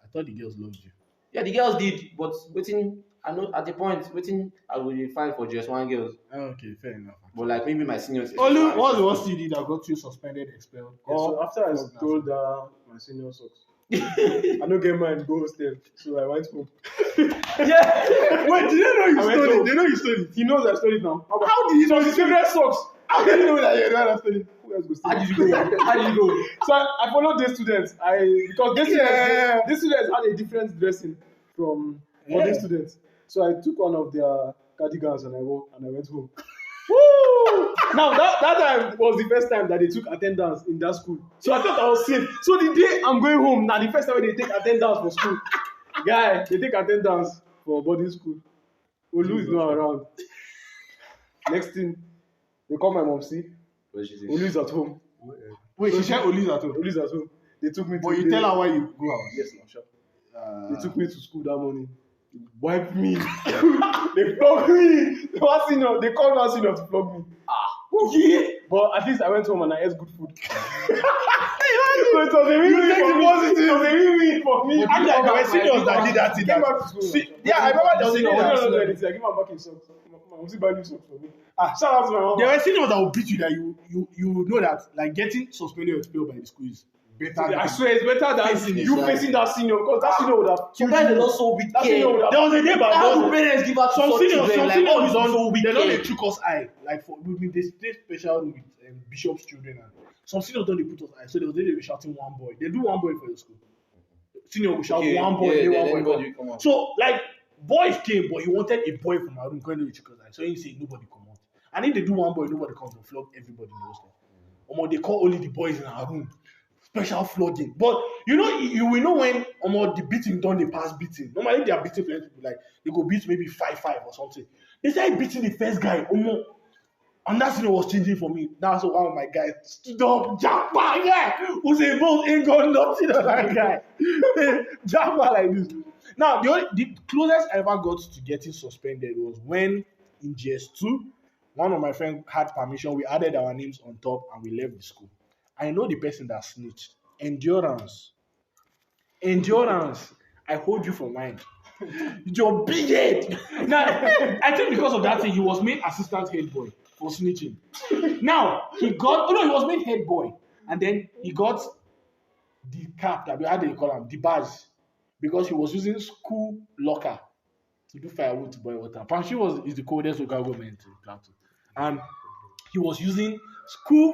Speaker 1: I thought the girls loved you.
Speaker 2: Yeah, the girls did, but waiting. I know at the point waiting, I will be fine for just 1 girl,
Speaker 1: Okay, fair enough.
Speaker 2: but like maybe my seniors.
Speaker 1: Olu, what's the worst you did that got you suspended, expelled?
Speaker 3: Yeah, so
Speaker 1: or
Speaker 3: after I
Speaker 1: flogged in
Speaker 3: stole my senior socks, I don't get mine go hostel, so I went home.
Speaker 1: Yeah. Wait, did they know you
Speaker 3: I went
Speaker 1: stole it?
Speaker 3: home.
Speaker 1: They know you stole it.
Speaker 3: He knows I stole it now.
Speaker 1: How did he know
Speaker 3: It was his favorite socks.
Speaker 1: How did he know that you're the one that stole it?
Speaker 3: Who else go steal
Speaker 2: How
Speaker 3: it?
Speaker 2: did you go? How did you go?
Speaker 3: So I followed these students. Because these students had a different dressing from other students. So I took one of their cardigans and I went home. Woo! Now that time was the first time that they took attendance in that school. So I thought I was safe. So the day I'm going home, now the first time they take attendance for school, guy, they take attendance for boarding school. Olu is not around. Next thing, they call my mom, see,
Speaker 2: What did she say?
Speaker 3: Olu is at home.
Speaker 1: Wait, she said Oli's at home.
Speaker 3: Olu is at home. They took me to
Speaker 1: But you tell her why you go out.
Speaker 3: Yes, now, sure. They took me to school that morning. They wiped me. They flogged me. They called one senior to flog me.
Speaker 1: Yeah.
Speaker 3: But at least I went home and I ate good food. So it was a win-win
Speaker 1: take
Speaker 3: for
Speaker 1: the
Speaker 3: me.
Speaker 1: positive.
Speaker 3: It was a win-win for me.
Speaker 1: Actually, there were seniors that did that
Speaker 3: He
Speaker 1: thing.
Speaker 3: came back to school.
Speaker 1: Yeah, I remember there was
Speaker 3: Senior,
Speaker 1: seniors
Speaker 3: I
Speaker 1: that
Speaker 3: didn't know anything. I gave my back in socks. My mom buy new socks for me. Shout out to my mom.
Speaker 1: There were seniors that will beat you that you know that like getting suspended or expelled by the school is better.
Speaker 3: I swear it's better than
Speaker 1: Facing
Speaker 3: you
Speaker 1: it.
Speaker 3: facing that senior because that senior would have
Speaker 2: You guys are not so wicked.
Speaker 3: That senior would have.
Speaker 1: There was a day back.
Speaker 2: How do parents give out
Speaker 1: Some
Speaker 2: such
Speaker 1: seniors,
Speaker 2: children?
Speaker 1: some
Speaker 2: Like,
Speaker 1: seniors
Speaker 2: oh, this is
Speaker 1: don't.
Speaker 2: so
Speaker 1: They don't
Speaker 2: wicked.
Speaker 1: dey chook us eye. Like for we dey stay special room with bishop's children and some seniors don't dey put us eye. So they was dey shouting one boy. They do one boy for your school. Senior will shout
Speaker 2: Okay,
Speaker 1: one boy,
Speaker 2: yeah,
Speaker 1: then
Speaker 2: then
Speaker 1: one boy.
Speaker 2: everybody come out.
Speaker 1: So like boys came, but he wanted a boy from our room. Couldn't dey chook us eye. So he say nobody come out. And if they do one boy, nobody comes to flog everybody in the hostel. They call only the boys in our room. Special flogging. But you know, you will know when the beating done, they pass beating. Normally they are beating plenty people, like they go beat maybe 5-5 or something. They started beating the first guy. And that thing was changing for me. That's one of my guys stood up, Japa guy, who's a both ain't got nothing on that guy. Japa like this. Now the closest I ever got to getting suspended was when in GS2, one of my friends had permission. We added our names on top and we left the school. I know the person that snitched. Endurance. I hold you for mine. Your big head. Now, I think because of that thing, he was made assistant head boy for snitching. Now, he was made head boy. And then he got the cap, how do you call him? The badge. Because he was using school locker to do firewood to boil water. Panshi is the coldest local government in Plateau. And he was using school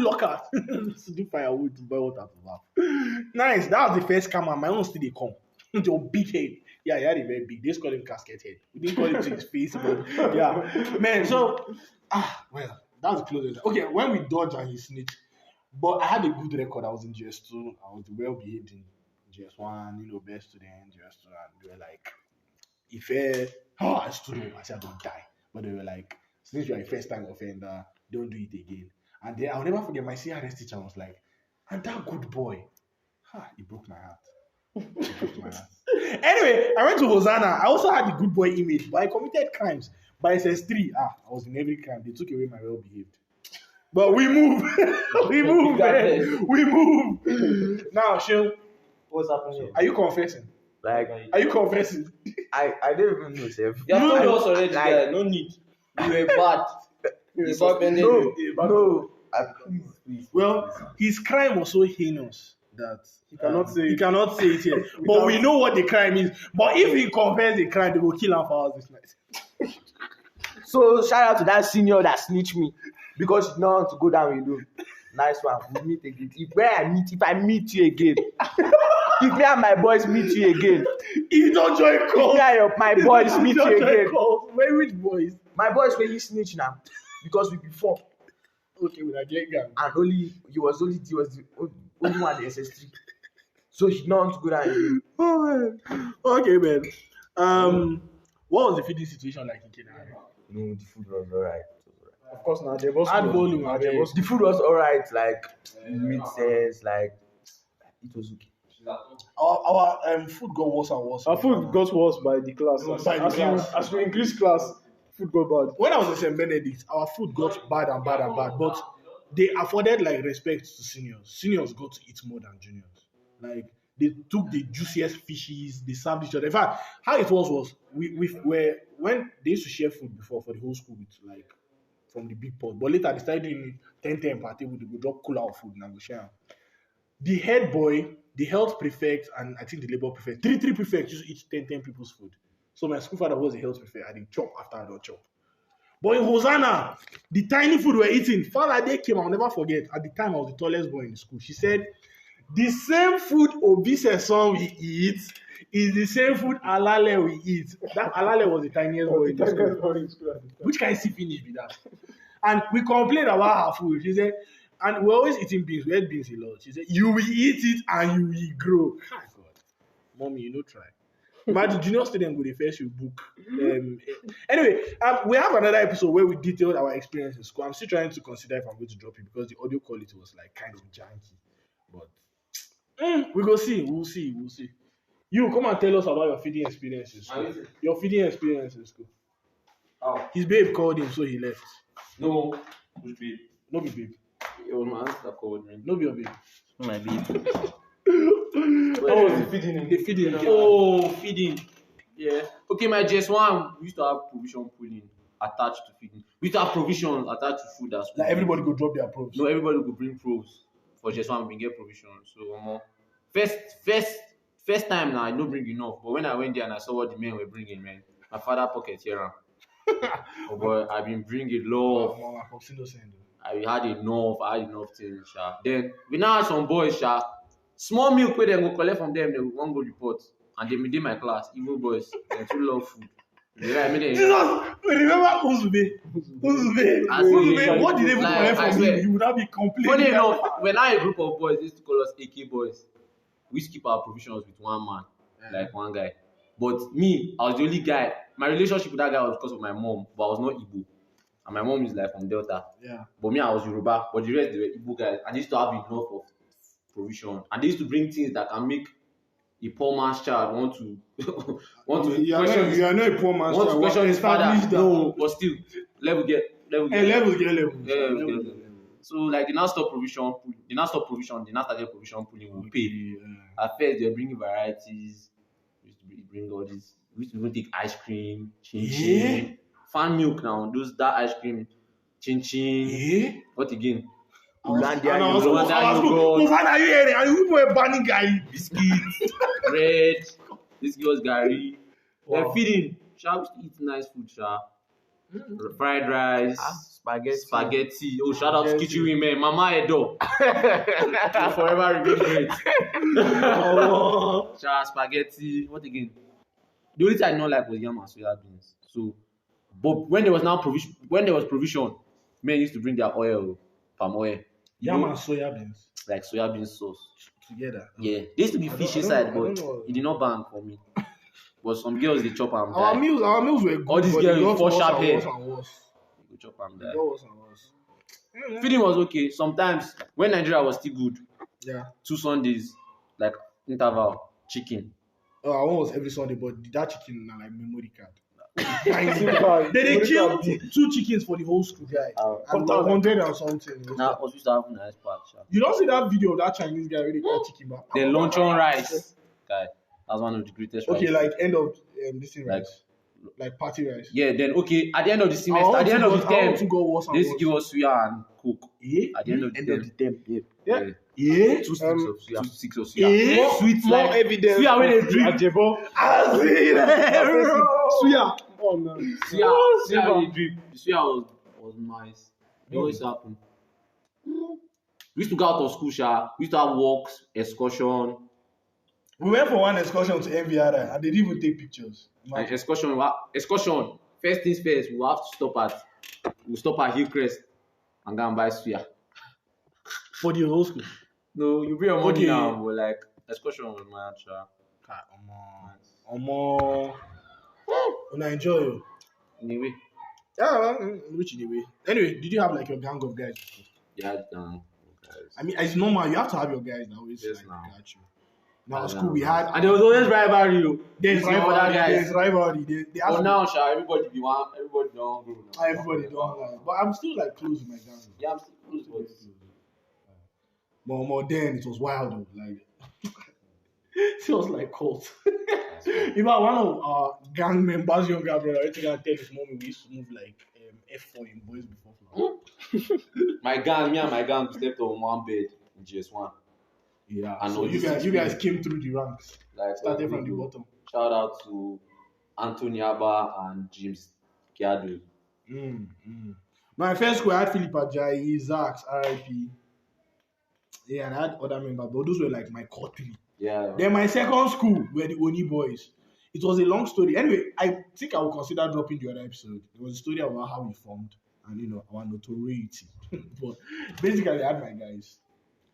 Speaker 1: locker to do firewood to boil water to bath. Nice. That was the first camera. My own still they come. Your big head. Yeah, he had a very big. They just call him casket head. We didn't call it to his face, but yeah. Man, so well, that's the closest. Okay, when we dodge and he snitched, but I had a good record. I was in GS2. I was well behaved in GS1, best student, GS2, and they were like, Oh, I stood up. I said, I don't die. But they were like, since you are a first time offender, don't do it again. And then I'll never forget my CRS teacher was like, and that good boy, he broke my heart. He broke my heart. Anyway, I went to Hosanna. I also had the good boy image, but I committed crimes. By SS3, I was in every crime. They took away my well behaved. But we move. We move, man. We move. Now, Shil,
Speaker 4: What's happening?
Speaker 1: are you confessing?
Speaker 4: Like,
Speaker 1: Are you confessing?
Speaker 4: I don't even know, Seth.
Speaker 2: You have told us already,
Speaker 4: Like-
Speaker 2: guy. No need. You were bad. He suspended you.
Speaker 4: No. Please.
Speaker 1: Well, his crime was so heinous that
Speaker 3: He cannot say
Speaker 1: he
Speaker 3: it.
Speaker 1: cannot say it here. But we know what the crime is. But if he confesses the crime, they will kill him for us this night.
Speaker 4: So shout out to that senior that snitched me because you know how to go down with you. Nice one. We meet again. If I meet you again, if me and my boys meet you again,
Speaker 1: If you don't join
Speaker 4: if
Speaker 1: calls,
Speaker 4: me and my boys meet you again,
Speaker 1: Where which boys?
Speaker 4: my boys when you snitch now because we before
Speaker 1: Okay, with a gang gang.
Speaker 4: and he was the only one in SS3. So he know how to go down again.
Speaker 1: Oh man. Okay, man. What was the feeding situation like in Kenya?
Speaker 4: No, the food was alright.
Speaker 3: Of course, now there was
Speaker 1: Hard
Speaker 3: food.
Speaker 1: bowling,
Speaker 3: Nah,
Speaker 1: man.
Speaker 3: there was
Speaker 4: The food was alright, like it made sense, like it was okay.
Speaker 1: Our food got worse and worse.
Speaker 3: Our food got worse by the class.
Speaker 1: By the class.
Speaker 3: As we increase class, food got bad.
Speaker 1: When I was in St. Benedict, our food got bad and bad and bad, but they afforded like respect to seniors. Seniors got to eat more than juniors. Like they took the juiciest fishes, they served each other. In fact, how it was we were when they used to share food before for the whole school with like from the big pot, but later they started doing it 10 per table. They would drop cooler of food and go share. The head boy, the health prefect, and I think the labor prefect, three prefects used to eat 10 people's food. So my school father was the health prefect. I did chop after I don't chop. But in Hosanna, the tiny food we're eating, Father Day came, I'll never forget. At the time, I was the tallest boy in the school. She said, the same food Obise's son we eat is the same food Alale we eat. That Alale was the tiniest boy in the school. Which kind of see finish be that? And we complained about her food. She said, and we're always eating beans. We ate beans a lot. She said, you will eat it and you will grow. Oh, God. Mommy, you know, try. My junior student go the first you book. Anyway, we have another episode where we detailed our experience in school. I'm still trying to consider if I'm going to drop it because the audio quality was like kind of janky. But we go see. We'll see. You come and tell us about your feeding experience in school. Your feeding experience in school.
Speaker 2: Oh.
Speaker 1: His babe called him, so he left.
Speaker 2: No. Which babe?
Speaker 1: No be babe.
Speaker 2: Your man that called me.
Speaker 1: No be your babe.
Speaker 4: My babe.
Speaker 3: How was the feeding?
Speaker 1: The feeding.
Speaker 2: Oh, feeding. Yeah. Okay, my JS1, we used to have provision pooling attached to feeding. We used to have provisions attached to food as well.
Speaker 1: Like everybody go drop their probes.
Speaker 2: No, everybody could bring pros. For JS1, we get provision. So, first time now, I don't bring enough. But when I went there and I saw what the men were bringing, man, my father pocket here. Oh boy, I've been bringing love. I had enough things, sha. Then we now have some boys, sha. Small milk where they go collect from them, they won't go report. And they did my class, evil boys. They too love food.
Speaker 1: Jesus! Remember Uzube? What did they even collect from you? You would not be complaining.
Speaker 2: Funny enough, when I a group of boys, they used to call us AK boys. We used to keep our provisions with one man, like one guy. But me, I was the only guy. My relationship with that guy was because of my mom, but I was not Igbo. And my mom is like from Delta.
Speaker 1: Yeah.
Speaker 2: But me, I was Yoruba. But the rest, they were Igbo guys. And they used to have enough of provision. And they used to bring things that can make a poor man's child want to
Speaker 1: You are not a poor man's
Speaker 2: want to
Speaker 1: child.
Speaker 2: question his father.
Speaker 1: That.
Speaker 2: No, but still, level get.
Speaker 1: Levels get.
Speaker 2: So like they now stop provision. They now started provision pooling. We pay. At first they were bringing varieties. We used to bring all this. We used to even take ice cream, chin, fan milk now. That ice cream, chin. What again?
Speaker 1: Hosanna, are you hearing? Are you people banning guy?
Speaker 2: Biscuits, bread. This girl's Gary. They're feeding. Shall we eat nice food, shall? Fried rice, spaghetti. Oh, shout out to kitchen women, Mama Edo. Forever remain great. Spaghetti. What again? The only thing I did not like was yam and soya beans. So, but when there was provision, men used to bring their oil, palm oil.
Speaker 1: Yam and soya beans.
Speaker 2: Like soya bean sauce.
Speaker 1: Together.
Speaker 2: Yeah. There used to be fish inside, but it did not ban for me. but some girls they chop am
Speaker 1: Our
Speaker 2: die.
Speaker 1: meals were good.
Speaker 2: All these
Speaker 1: but
Speaker 2: girls
Speaker 1: they
Speaker 2: with
Speaker 1: got
Speaker 2: four
Speaker 1: worse
Speaker 2: sharp
Speaker 1: and
Speaker 2: head.
Speaker 1: worse and worse.
Speaker 2: They go chop am
Speaker 1: They
Speaker 2: die.
Speaker 1: got worse and worse.
Speaker 2: Feeding was okay. Sometimes when Nigeria was still good,
Speaker 1: Yeah.
Speaker 2: 2 Sundays, like interval, chicken.
Speaker 1: Oh, I was every Sunday, but that chicken na like memory card.
Speaker 3: Simple.
Speaker 1: They killed 2 chickens for the whole school, guy. And 100 and something.
Speaker 2: Now us used to have nice patch.
Speaker 1: You don't see that video of that Chinese guy really called chicken back.
Speaker 2: The luncheon rice, guy. That's one of the greatest.
Speaker 1: Okay,
Speaker 2: rice.
Speaker 1: like end of this thing
Speaker 2: Like-
Speaker 1: rice. Like party rice.
Speaker 2: Yeah, then okay. At the end of the semester, at the end of the term,
Speaker 1: to go worse and
Speaker 2: they used to
Speaker 1: worse.
Speaker 2: give us suya and coke.
Speaker 1: Yeah.
Speaker 2: At the end of the term,
Speaker 3: Yeah.
Speaker 1: Yeah.
Speaker 2: 2 sticks of suya, 2 sticks of suya.
Speaker 1: Yeah.
Speaker 2: Sweet
Speaker 3: More
Speaker 2: like
Speaker 3: evidence.
Speaker 2: suya when they drink.
Speaker 3: Ajebo.
Speaker 1: Suya.
Speaker 3: Oh man.
Speaker 2: Suya when they drink. The suya was nice. It always happen. We used to go out of school, sha. We used to have walks, excursion.
Speaker 1: We went for one excursion to MVRI and they didn't even take pictures.
Speaker 2: And excursion. First things first, we'll stop at Hillcrest and go and buy suya.
Speaker 1: For the whole school.
Speaker 2: No, you bring your money
Speaker 1: Okay.
Speaker 2: now, but like excursion was my sha.
Speaker 1: Omo. Una enjoy you.
Speaker 2: Anyway,
Speaker 1: Yeah, which anyway. Anyway, did you have like your gang of guys?
Speaker 2: yeah, guys.
Speaker 1: I mean, it's normal. You have to have your guys that always
Speaker 2: Yes,
Speaker 1: like,
Speaker 2: now.
Speaker 1: catch you. Now, school we had.
Speaker 2: And there was always rivalry.
Speaker 1: There's
Speaker 2: With the other
Speaker 1: rivalry.
Speaker 2: guys.
Speaker 1: There's rivalry. They have
Speaker 2: But
Speaker 1: to-
Speaker 2: now, sha, everybody be one. Everybody don't go. now.
Speaker 1: everybody don't like. But I'm still like close with my gang.
Speaker 2: Yeah, I'm still close, but
Speaker 1: More then it was wild though. Like it was like cult. Even one of our gang members, younger brother, I think I tell his mom we used to move like F4 in boys before flower.
Speaker 2: me and my gang slept on one bed in GS1.
Speaker 1: Yeah.
Speaker 2: And
Speaker 1: So
Speaker 2: all
Speaker 1: you
Speaker 2: this
Speaker 1: guys came through the ranks.
Speaker 2: Like
Speaker 1: Started from the bottom.
Speaker 2: Shout out to Anthony Abba and James Kiadu.
Speaker 1: My first school I had Philip Ajayi, Zax, RIP. Yeah, and I had other members, but those were like my core 3.
Speaker 2: Yeah.
Speaker 1: Then my second school were the Oni boys. It was a long story. Anyway, I think I will consider dropping the other episode. It was a story about how we formed and our notoriety. But basically, I had my guys.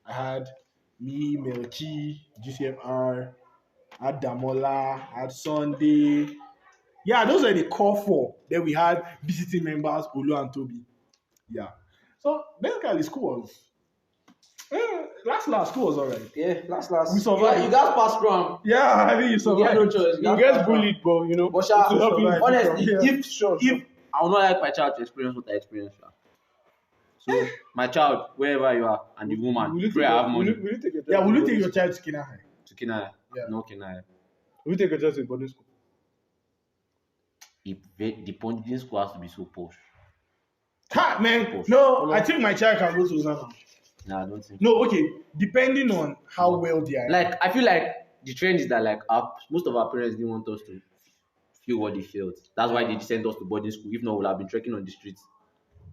Speaker 1: I had me, Melchi, GCFR, I had Damola, I had Sunday. Yeah, those are the core 4. Then we had visiting members, Olu and Toby. Yeah. So basically, school was. Last school was alright.
Speaker 2: Yeah, last.
Speaker 1: We survived.
Speaker 2: You guys passed through.
Speaker 1: Yeah, I mean, you
Speaker 2: You
Speaker 1: survived.
Speaker 2: had no choice.
Speaker 3: You get bullied, but you know.
Speaker 2: But sha,
Speaker 3: to help you
Speaker 1: survive.
Speaker 2: honestly,
Speaker 1: Yeah.
Speaker 2: if I would not like my child to experience what I experienced, sha. So my child, wherever you are, and the woman,
Speaker 3: Will you
Speaker 2: pray
Speaker 3: take
Speaker 2: I
Speaker 3: your-
Speaker 2: have
Speaker 3: will
Speaker 2: money
Speaker 3: you- will you take your
Speaker 1: Yeah,
Speaker 3: child
Speaker 1: will
Speaker 3: to
Speaker 1: you take
Speaker 3: boarding
Speaker 1: your child to Kenya High?
Speaker 2: to Kenaya.
Speaker 1: Yeah.
Speaker 2: No Kenaya.
Speaker 3: school? Will you take your child to boarding school?
Speaker 2: The boarding school has to be so posh.
Speaker 1: Ha, man. No, I think my child can go to Zana.
Speaker 2: Nah, I don't think.
Speaker 1: No, okay. Depending on how well they are.
Speaker 2: Like I feel like the trend is that like most of our parents didn't want us to feel what they felt. That's why they sent us to boarding school. If not, we would have been trekking on the streets.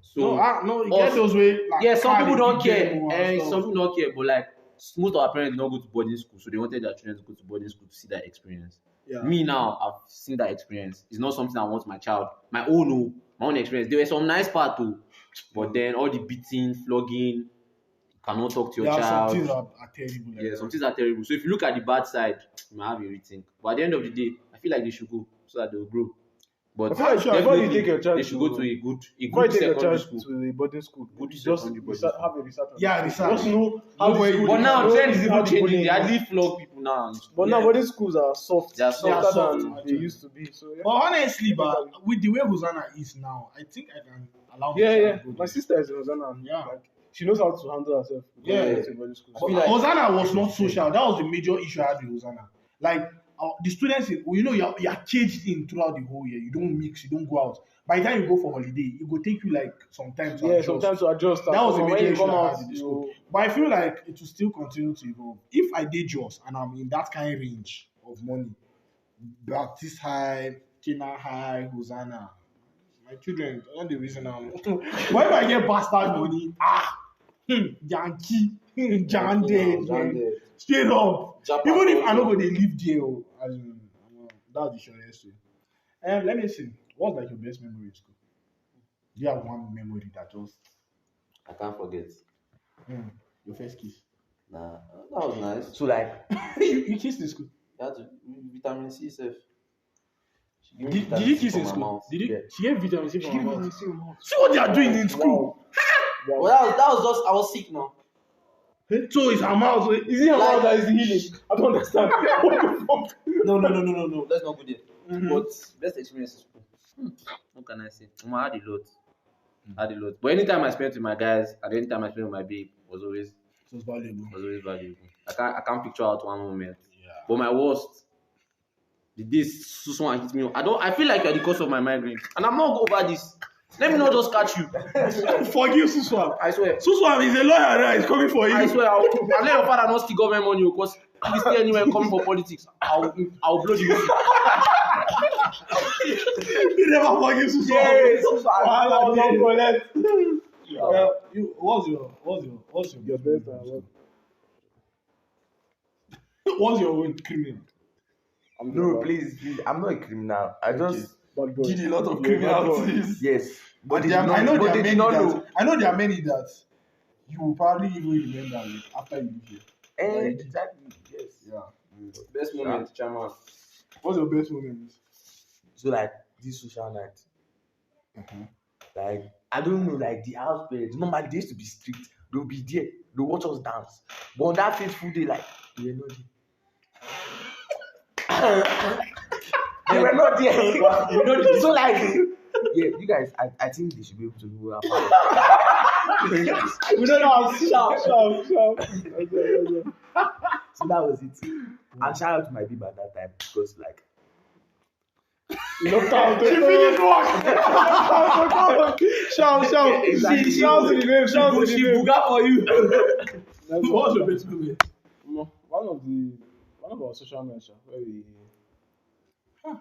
Speaker 2: So
Speaker 1: no, you get those way. Like,
Speaker 2: yeah, some people
Speaker 1: carry
Speaker 2: don't
Speaker 1: big
Speaker 2: care,
Speaker 1: demo and
Speaker 2: and
Speaker 1: stuff.
Speaker 2: some people don't care. But like most of our parents did not go to boarding school, so they wanted their children to go to boarding school to see that experience.
Speaker 1: Yeah.
Speaker 2: Me now, I've seen that experience. It's not something I want my child. My own experience. There were some nice part too, but then all the beating, flogging, you cannot talk to your
Speaker 1: Yeah,
Speaker 2: child.
Speaker 1: some things are terrible. Like
Speaker 2: Yeah,
Speaker 1: that.
Speaker 2: some things are terrible. So if you look at the bad side, you might have a rethink. But at the end of the day, I feel like they should go so that they'll grow. But
Speaker 3: I feel like before you
Speaker 2: definitely,
Speaker 3: take your child
Speaker 2: they should go to a
Speaker 3: Before you
Speaker 2: good
Speaker 3: take your
Speaker 2: secondary
Speaker 3: child
Speaker 2: school.
Speaker 3: to a boarding school,
Speaker 2: Good
Speaker 3: just
Speaker 2: secondary boarding school.
Speaker 3: have a research. on
Speaker 1: Yeah,
Speaker 3: it.
Speaker 1: research.
Speaker 3: Just know how
Speaker 1: No way.
Speaker 3: the school
Speaker 2: But now
Speaker 3: know
Speaker 2: trend is
Speaker 3: how
Speaker 2: even
Speaker 3: the
Speaker 2: changing.
Speaker 3: bullying
Speaker 2: They
Speaker 3: is.
Speaker 2: hardly flog people now.
Speaker 3: But now boarding schools are soft.
Speaker 2: They are
Speaker 3: softer
Speaker 1: soft,
Speaker 3: than they
Speaker 1: actually.
Speaker 3: used to be. So yeah.
Speaker 1: But honestly, but with the way Hosanna is now, I think I can allow my
Speaker 3: Yeah,
Speaker 1: child
Speaker 3: yeah.
Speaker 1: to go
Speaker 3: My
Speaker 1: there.
Speaker 3: sister is in Hosanna.
Speaker 1: Yeah.
Speaker 3: Like, she knows how to handle herself.
Speaker 1: Yeah.
Speaker 3: To boarding school.
Speaker 2: I feel like-
Speaker 1: Hosanna was not social. That was the major issue I had with Hosanna. Like the students, you're caged in throughout the whole year. You don't mix, you don't go out. By the time you go for holiday, it will take you like some time to
Speaker 3: Yeah,
Speaker 1: adjust.
Speaker 3: sometimes to adjust.
Speaker 1: That was the
Speaker 3: when
Speaker 1: major
Speaker 3: you
Speaker 1: issue
Speaker 3: come
Speaker 1: I
Speaker 3: out,
Speaker 1: had in the
Speaker 3: you
Speaker 1: school. But I feel like it will still continue to evolve. If I did just and I'm in that kind of range of money, Baptist High, Kena High, Hosanna, my children, not the reason I'm. Why do I get bastard money? Yankee, Jan dead, straight up.
Speaker 2: Japan
Speaker 1: Even if I
Speaker 2: also.
Speaker 1: know go they live there, that's the surest way. Let me see. What's like your best memory in school? Do you have one memory that just
Speaker 2: I can't forget.
Speaker 1: your first kiss?
Speaker 2: Nah, that was nice.
Speaker 4: So like,
Speaker 1: you kissed in school.
Speaker 2: You had to vitamin C self.
Speaker 1: Did you kiss in
Speaker 2: from my
Speaker 1: school?
Speaker 2: mouth.
Speaker 1: Did you?
Speaker 4: Yeah.
Speaker 1: She gave vitamin C
Speaker 3: She
Speaker 1: from
Speaker 3: gave
Speaker 1: her
Speaker 3: me
Speaker 1: mouth.
Speaker 3: the same mouth.
Speaker 1: See what they are doing in school.
Speaker 3: Wow.
Speaker 5: Well, that was just I was sick now.
Speaker 1: So it's her mouth.
Speaker 3: Is it her
Speaker 5: Like-
Speaker 3: mouth that is the healing? I don't understand. What the fuck?
Speaker 5: No. Let's not go there.
Speaker 3: Mhm.
Speaker 5: But best experience is school.
Speaker 2: What can I say? I had a lot. But anytime I spent with my guys and anytime I spent with my babe was always
Speaker 1: So it's valuable.
Speaker 2: valuable. I can't picture out one moment.
Speaker 1: Yeah.
Speaker 2: But my worst, the day Susan hit me. I feel like you're the cause of my migraine, and I'm not over this. Let me not just catch you.
Speaker 1: Forgive Suswam.
Speaker 2: I swear.
Speaker 1: Suswam is a lawyer now. He's coming for you.
Speaker 2: I swear. I'll let your father not steal government money because if you stay anywhere coming for politics, I'll blow the music.
Speaker 1: You never forgive Suswam.
Speaker 3: Yes.
Speaker 1: Wahala dey.
Speaker 3: Collect.
Speaker 1: What's your
Speaker 3: Your best and
Speaker 1: what's your own criminal?
Speaker 4: No, please. I'm not a criminal. I just
Speaker 3: Bad boy.
Speaker 1: Did a lot of
Speaker 3: You're a bad boy.
Speaker 1: criminalities.
Speaker 4: yes.
Speaker 1: But
Speaker 4: they
Speaker 1: there
Speaker 4: did
Speaker 1: are, I know
Speaker 4: but
Speaker 1: there are
Speaker 4: they
Speaker 1: many
Speaker 4: did not
Speaker 1: that
Speaker 4: know.
Speaker 1: I know there are many that you will probably even remember it after you leave here.
Speaker 4: Exactly. Yes.
Speaker 1: Yeah.
Speaker 2: Best moment, chairman.
Speaker 1: What's your best moment?
Speaker 4: So like this social night, like I don't know, like the house parents. Normally they used to be strict. They'll be there. They'll watch us dance. But on that fateful day, like they were not there. They were not there. So like, yeah, you guys, I think they should be able to do that.
Speaker 3: We don't know how sharp.
Speaker 4: So that was it. And shout out to my babe at that time because like
Speaker 3: You know, count.
Speaker 1: She finished work.
Speaker 3: Shout.
Speaker 4: Exactly.
Speaker 3: Shout to the name. Shout to the name.
Speaker 2: buga for you.
Speaker 1: What's your best moment?
Speaker 3: One of our social media where we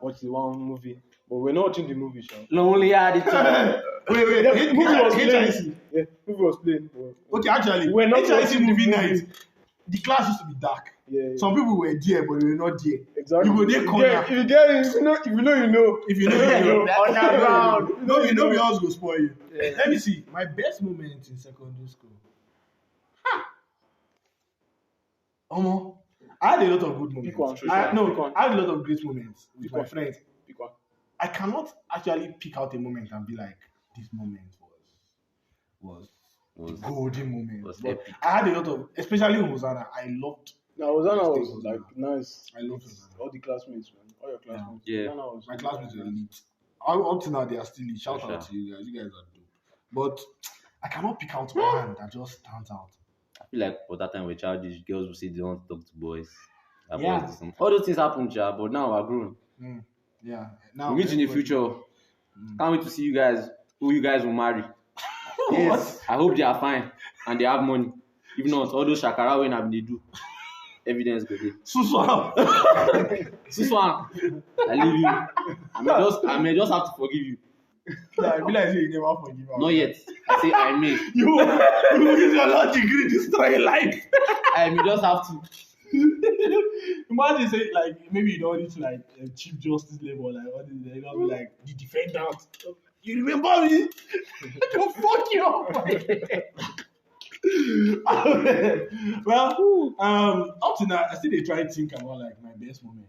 Speaker 3: watch the one movie, but we're not watching the movie show.
Speaker 2: Lonely attitude.
Speaker 1: Wait.
Speaker 3: The movie was playing.
Speaker 1: HIC.
Speaker 3: Yeah, movie was playing.
Speaker 1: Okay, actually,
Speaker 3: We're not
Speaker 1: HIC
Speaker 3: watching
Speaker 1: movie
Speaker 3: the
Speaker 1: night.
Speaker 3: movie.
Speaker 1: The class used to be dark.
Speaker 3: Yeah.
Speaker 1: Some people were there, but they were not there.
Speaker 3: Exactly.
Speaker 1: You go there corner.
Speaker 3: If you get it, if you know, you know.
Speaker 1: If you know, you know.
Speaker 3: Underground.
Speaker 1: No, you know, we always go spoil you. Let me see. My best moment in secondary school. Omo, I had a lot of good moments.
Speaker 3: Pick one.
Speaker 1: I had a lot of great moments with
Speaker 3: Pick
Speaker 1: my
Speaker 3: one.
Speaker 1: friends.
Speaker 3: Pick one.
Speaker 1: I cannot actually pick out a moment and be like, this moment was golden moment.
Speaker 2: was
Speaker 1: But
Speaker 2: epic.
Speaker 1: I had a lot of, especially in Hosanna, I loved.
Speaker 3: Now, Hosanna was like nice.
Speaker 1: I loved Hosanna.
Speaker 3: All the classmates, man. All your classmates.
Speaker 2: Yeah.
Speaker 3: Hosanna was
Speaker 1: My classmates were elite. Up to now, they are still elite. Shout
Speaker 2: For
Speaker 1: out
Speaker 2: sure.
Speaker 1: to you guys. You guys are dope. But I cannot pick out one that just stands out.
Speaker 2: I feel like for that time we're childish, girls will say they don't talk to boys. That
Speaker 1: Yeah.
Speaker 2: boys do some- all those things happen, child, but now we're grown.
Speaker 1: Yeah. Now
Speaker 2: We meet in the
Speaker 1: everybody-
Speaker 2: future. Can't wait to see you guys, who you guys will marry. Yes. I hope they are fine and they have money. If not, all those shakara when they do. Evidence go there.
Speaker 1: Suswam.
Speaker 2: This one, I leave you. I may just have to forgive you.
Speaker 1: I feel like you never forgive her.
Speaker 2: Not yet. I say I may.
Speaker 1: You use your law degree to destroy life.
Speaker 2: I may just have to.
Speaker 1: Imagine say like maybe you don't reach like chief justice level, like what is it? You'll be like the defendant. You remember me? To fuck you up. Well, up to now, I still dey try to think about like my best moment.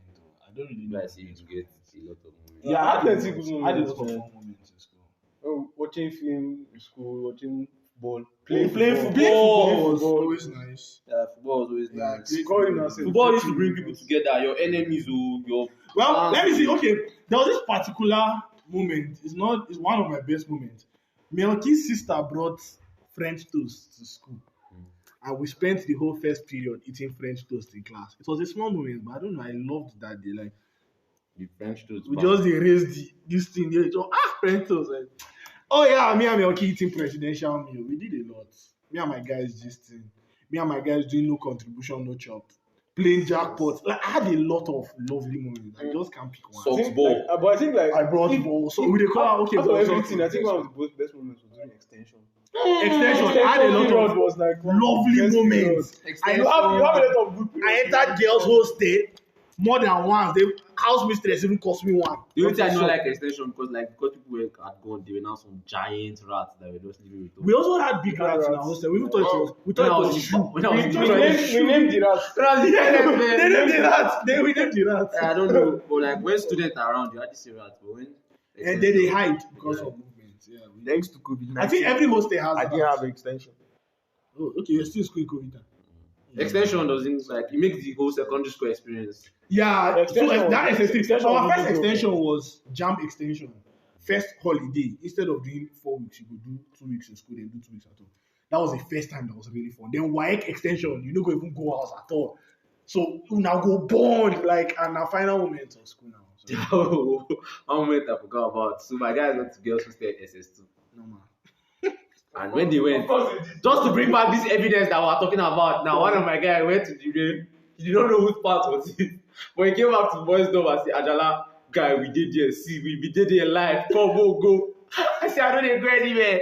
Speaker 1: I don't really know.
Speaker 2: I see you get a lot of movies.
Speaker 1: Yeah, I had
Speaker 3: plenty
Speaker 1: good
Speaker 3: good
Speaker 1: moments. I had a
Speaker 3: moments,
Speaker 1: lot of
Speaker 3: yeah.
Speaker 1: fun moments in school.
Speaker 3: watching film in school, watching ball,
Speaker 1: Playing football was
Speaker 3: football.
Speaker 1: always nice.
Speaker 2: Yeah, football was always
Speaker 1: Yeah,
Speaker 2: nice.
Speaker 3: Calling ourselves
Speaker 2: Football used to bring people together, your enemies, your
Speaker 1: Well, let me see. Okay, there was this particular moment. It's one of my best moments. Melky's sister brought French toast to school, and we spent the whole first period eating French toast in class. It was a small moment, but I don't know. I loved that day. Like
Speaker 2: the French toast.
Speaker 1: we just erased this thing. There, so, French toast. Like, oh yeah, me and Melky eating presidential meal. We did a lot. Me and my guys just me and my guys doing no contribution, no chop. Playing jackpot. Like I had a lot of lovely moments. I just can't pick one.
Speaker 2: So-
Speaker 3: I think,
Speaker 2: Ball.
Speaker 3: but I think like
Speaker 1: I brought ball. So we dey call out okay.
Speaker 3: out of
Speaker 1: ball,
Speaker 3: everything, I
Speaker 1: something.
Speaker 3: think one of the best moments was during extension.
Speaker 1: Extension. I had a lot
Speaker 3: period
Speaker 1: of
Speaker 3: was like one of the
Speaker 1: lovely
Speaker 3: best
Speaker 1: moments.
Speaker 3: periods. You have a lot of good periods.
Speaker 1: I entered girls' hostel more than once. house mistress even cost me one.
Speaker 2: The only thing I don't like extension because people had gone, they were now some giant rats that were just living with us.
Speaker 1: We also had big rats in our hostel. We even thought it was. We thought it was shoe.
Speaker 2: When I was in
Speaker 3: We named the rats.
Speaker 1: They named the rats. We named the rats.
Speaker 2: I don't know, but like when students are around, you had to say rats, but when
Speaker 1: And then they hide because of movements. Yeah.
Speaker 4: Thanks to COVID-19.
Speaker 1: I think every hostel has.
Speaker 4: I didn't have an extension.
Speaker 1: Oh, okay. You're still school COVID time.
Speaker 2: extension doesn't it makes the whole secondary school experience.
Speaker 1: Yeah,
Speaker 3: Extension
Speaker 1: that is
Speaker 3: extension
Speaker 1: our
Speaker 3: was
Speaker 1: first
Speaker 3: good.
Speaker 1: extension was jam extension. First holiday, instead of doing 4 weeks, you could do 2 weeks in school, then do 2 weeks at home. That was the first time that was really fun. Then WAEC extension, you don't go even go out at all. So you now go born like and our final moments of school now. So,
Speaker 2: One moment I forgot about. So my guys went to girls who stayed SS2.
Speaker 1: no man.
Speaker 2: And when they went, just to bring back this evidence that we're talking about, now one of my guys went to the rain. He did not know whose part was it. But he came back to the boys' door and said, Ajala, guy, we did there. See, we did there live. Come on, go. I said, I don't go anywhere.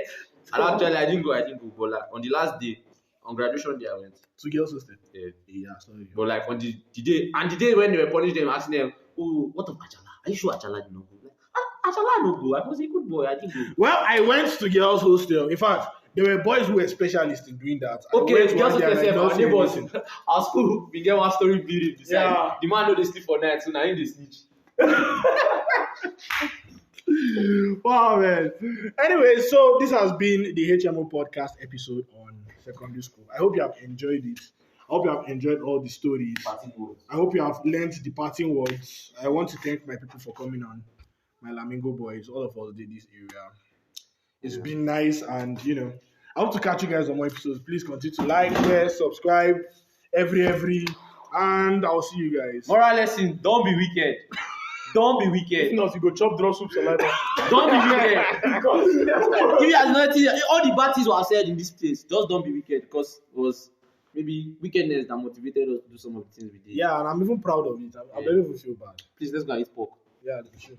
Speaker 2: And actually, I didn't go. But like on the last day, on graduation day, I went.
Speaker 1: To girls hostel.
Speaker 2: Yeah.
Speaker 1: Sorry.
Speaker 2: But like on the day, and the day when they were punishing them, asking them, oh, what of Ajala? Are you sure Ajala did not go? Like, Ajala no go. I was a good boy. I didn't go.
Speaker 1: Well, I went to girls' hostel. In fact, there were boys who were specialists in doing that. I
Speaker 2: Okay,
Speaker 1: went
Speaker 2: just
Speaker 1: one
Speaker 2: to
Speaker 1: day and I
Speaker 2: say, our
Speaker 1: just
Speaker 2: neighbors,
Speaker 1: listened.
Speaker 2: our school, we get one story building beside.
Speaker 1: Yeah.
Speaker 2: The man know they sleep for night, so now he dey snitch.
Speaker 1: Wow, man. Anyway, so this has been the HMO podcast episode on secondary school. I hope you have enjoyed it. I hope you have enjoyed all the stories. I hope you have learned the parting words. I want to thank my people for coming on. My Lamingo boys, all of us did this area. It's been nice, and I hope to catch you guys on more episodes. Please continue to like, share, subscribe, every, and I'll see you guys.
Speaker 2: Moral lesson: don't be wicked. Don't be
Speaker 3: If
Speaker 2: wicked.
Speaker 3: not, you go chop draw soup saliva.
Speaker 2: Don't be wicked. If you has nothing, all the bad things were said in this place. Just don't be wicked because it was maybe wickedness that motivated us to do some of the things we did.
Speaker 1: Yeah, and I'm even proud of it. I don't even feel bad.
Speaker 2: Please let's go and eat pork.
Speaker 1: Yeah, sure.